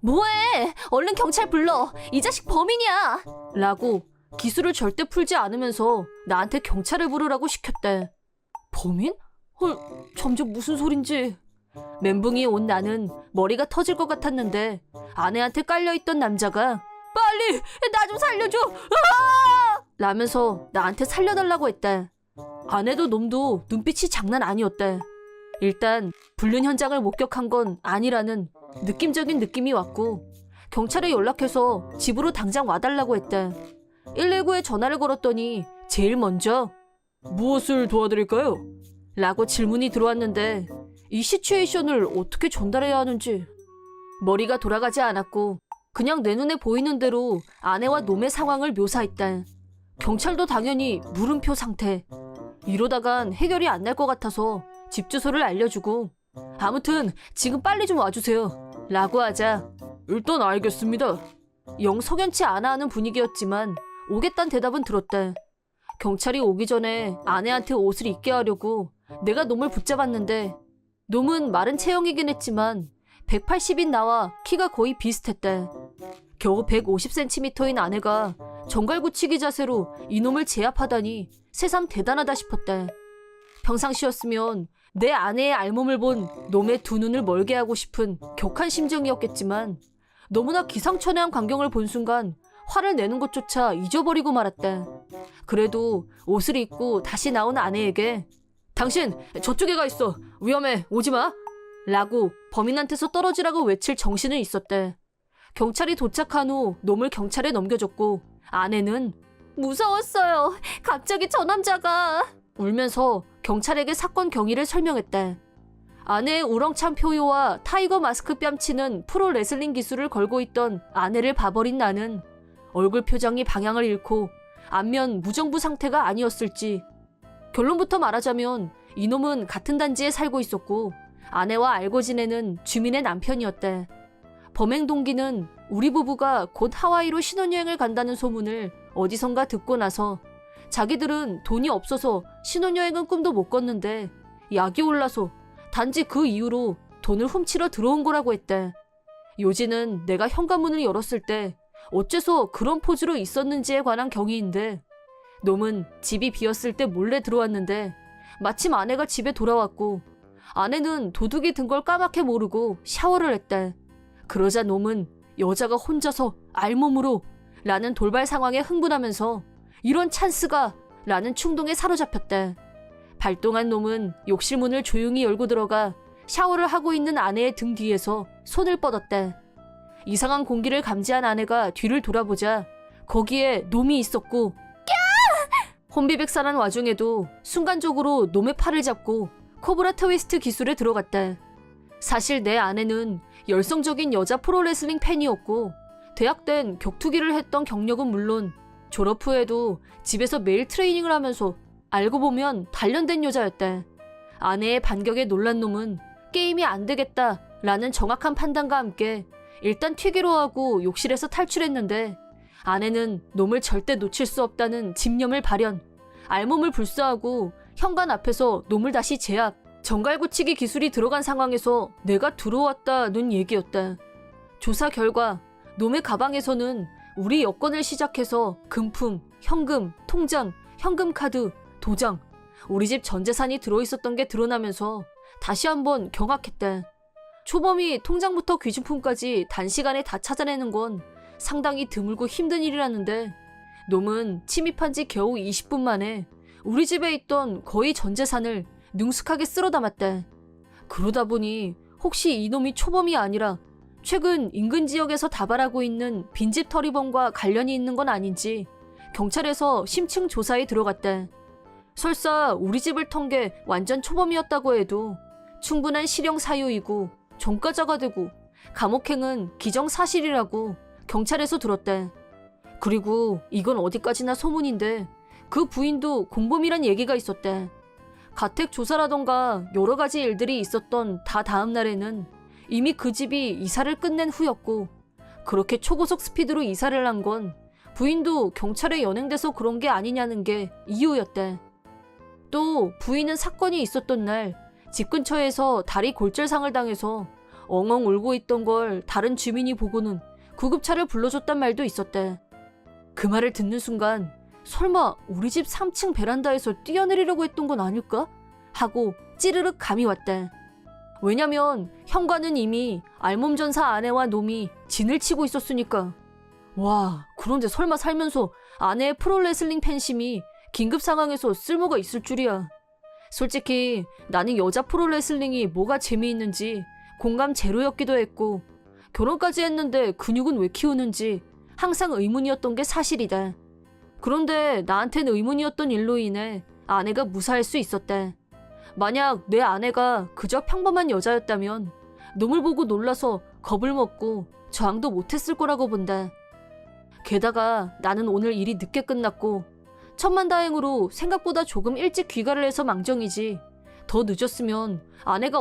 뭐해? 얼른 경찰 불러. 이 자식 범인이야. 라고 기술을 절대 풀지 않으면서 나한테 경찰을 부르라고 시켰대. 범인? 헐, 점점 무슨 소린지. 멘붕이 온 나는 머리가 터질 것 같았는데 아내한테 깔려있던 남자가 빨리 나 좀 살려줘! 으아! 라면서 나한테 살려달라고 했대. 아내도 놈도 눈빛이 장난 아니었대. 일단 불륜 현장을 목격한 건 아니라는 느낌적인 느낌이 왔고 경찰에 연락해서 집으로 당장 와달라고 했대. 119에 전화를 걸었더니 제일 먼저 무엇을 도와드릴까요? 라고 질문이 들어왔는데 이 시츄에이션을 어떻게 전달해야 하는지 머리가 돌아가지 않았고 그냥 내 눈에 보이는 대로 아내와 놈의 상황을 묘사했다. 경찰도 당연히 물음표 상태. 이러다간 해결이 안 날 것 같아서 집 주소를 알려주고 아무튼 지금 빨리 좀 와주세요 라고 하자 일단 알겠습니다. 영 석연치 않아 하는 분위기였지만 오겠다는 대답은 들었대. 경찰이 오기 전에 아내한테 옷을 입게 하려고 내가 놈을 붙잡았는데 놈은 마른 체형이긴 했지만 180인 나와 키가 거의 비슷했대. 겨우 150cm인 아내가 정갈구치기 자세로 이놈을 제압하다니 새삼 대단하다 싶었대. 평상시였으면 내 아내의 알몸을 본 놈의 두 눈을 멀게 하고 싶은 격한 심정이었겠지만 너무나 기상천외한 광경을 본 순간 화를 내는 것조차 잊어버리고 말았대. 그래도 옷을 입고 다시 나온 아내에게 당신 저쪽에 가 있어. 위험해. 오지마. 라고 범인한테서 떨어지라고 외칠 정신은 있었대. 경찰이 도착한 후 놈을 경찰에 넘겨줬고 아내는 무서웠어요. 갑자기 저 남자가 울면서 경찰에게 사건 경위를 설명했대. 아내의 우렁찬 표효와 타이거 마스크 뺨치는 프로 레슬링 기술을 걸고 있던 아내를 봐버린 나는 얼굴 표정이 방향을 잃고 안면 무정부 상태가 아니었을지. 결론부터 말하자면 이놈은 같은 단지에 살고 있었고 아내와 알고 지내는 주민의 남편이었대. 범행 동기는 우리 부부가 곧 하와이로 신혼여행을 간다는 소문을 어디선가 듣고 나서 자기들은 돈이 없어서 신혼여행은 꿈도 못 꿨는데 약이 올라서 단지 그 이후로 돈을 훔치러 들어온 거라고 했대. 요지는 내가 현관문을 열었을 때 어째서 그런 포즈로 있었는지에 관한 경위인데, 놈은 집이 비었을 때 몰래 들어왔는데 마침 아내가 집에 돌아왔고 아내는 도둑이 든 걸 까맣게 모르고 샤워를 했대. 그러자 놈은 여자가 혼자서 알몸으로 라는 돌발 상황에 흥분하면서 이런 찬스가 라는 충동에 사로잡혔대. 발동한 놈은 욕실 문을 조용히 열고 들어가 샤워를 하고 있는 아내의 등 뒤에서 손을 뻗었대. 이상한 공기를 감지한 아내가 뒤를 돌아보자 거기에 놈이 있었고 혼비백산한 와중에도 순간적으로 놈의 팔을 잡고 코브라 트위스트 기술에 들어갔대. 사실 내 아내는 열성적인 여자 프로레슬링 팬이었고 대학 땐 격투기를 했던 경력은 물론 졸업 후에도 집에서 매일 트레이닝을 하면서 알고 보면 단련된 여자였대. 아내의 반격에 놀란 놈은 게임이 안 되겠다 라는 정확한 판단과 함께 일단 튀기로 하고 욕실에서 탈출했는데 아내는 놈을 절대 놓칠 수 없다는 집념을 발현, 알몸을 불사하고 현관 앞에서 놈을 다시 제압, 정갈고치기 기술이 들어간 상황에서 내가 들어왔다는 얘기였다. 조사 결과 놈의 가방에서는 우리 여권을 시작해서 금품, 현금, 통장, 현금카드, 도장, 우리 집 전 재산이 들어있었던 게 드러나면서 다시 한번 경악했다. 초범이 통장부터 귀중품까지 단시간에 다 찾아내는 건 상당히 드물고 힘든 일이라는데 놈은 침입한 지 겨우 20분 만에 우리 집에 있던 거의 전 재산을 능숙하게 쓸어 담았다. 그러다 보니 혹시 이놈이 초범이 아니라 최근 인근 지역에서 다발하고 있는 빈집 터리범과 관련이 있는 건 아닌지 경찰에서 심층 조사에 들어갔다. 설사 우리 집을 턴 게 완전 초범이었다고 해도 충분한 실형 사유이고 전과자가 되고 감옥행은 기정사실이라고 경찰에서 들었대. 그리고 이건 어디까지나 소문인데 그 부인도 공범이란 얘기가 있었대. 가택 조사라던가 여러 가지 일들이 있었던 다음 날에는 이미 그 집이 이사를 끝낸 후였고 그렇게 초고속 스피드로 이사를 한 건 부인도 경찰에 연행돼서 그런 게 아니냐는 게 이유였대. 또 부인은 사건이 있었던 날 집 근처에서 다리 골절상을 당해서 엉엉 울고 있던 걸 다른 주민이 보고는 구급차를 불러줬단 말도 있었대. 그 말을 듣는 순간 설마 우리 집 3층 베란다에서 뛰어내리려고 했던 건 아닐까? 하고 찌르륵 감이 왔대. 왜냐면 현관은 이미 알몸전사 아내와 놈이 진을 치고 있었으니까. 와, 그런데 설마 살면서 아내의 프로레슬링 팬심이 긴급 상황에서 쓸모가 있을 줄이야. 솔직히 나는 여자 프로레슬링이 뭐가 재미있는지 공감 제로였기도 했고 결혼까지 했는데 근육은 왜 키우는지 항상 의문이었던 게 사실이다. 그런데 나한텐 의문이었던 일로 인해 아내가 무사할 수 있었다. 만약 내 아내가 그저 평범한 여자였다면 놈을 보고 놀라서 겁을 먹고 저항도 못했을 거라고 본다. 게다가 나는 오늘 일이 늦게 끝났고 천만다행으로 생각보다 조금 일찍 귀가를 해서 망정이지 더 늦었으면 아내가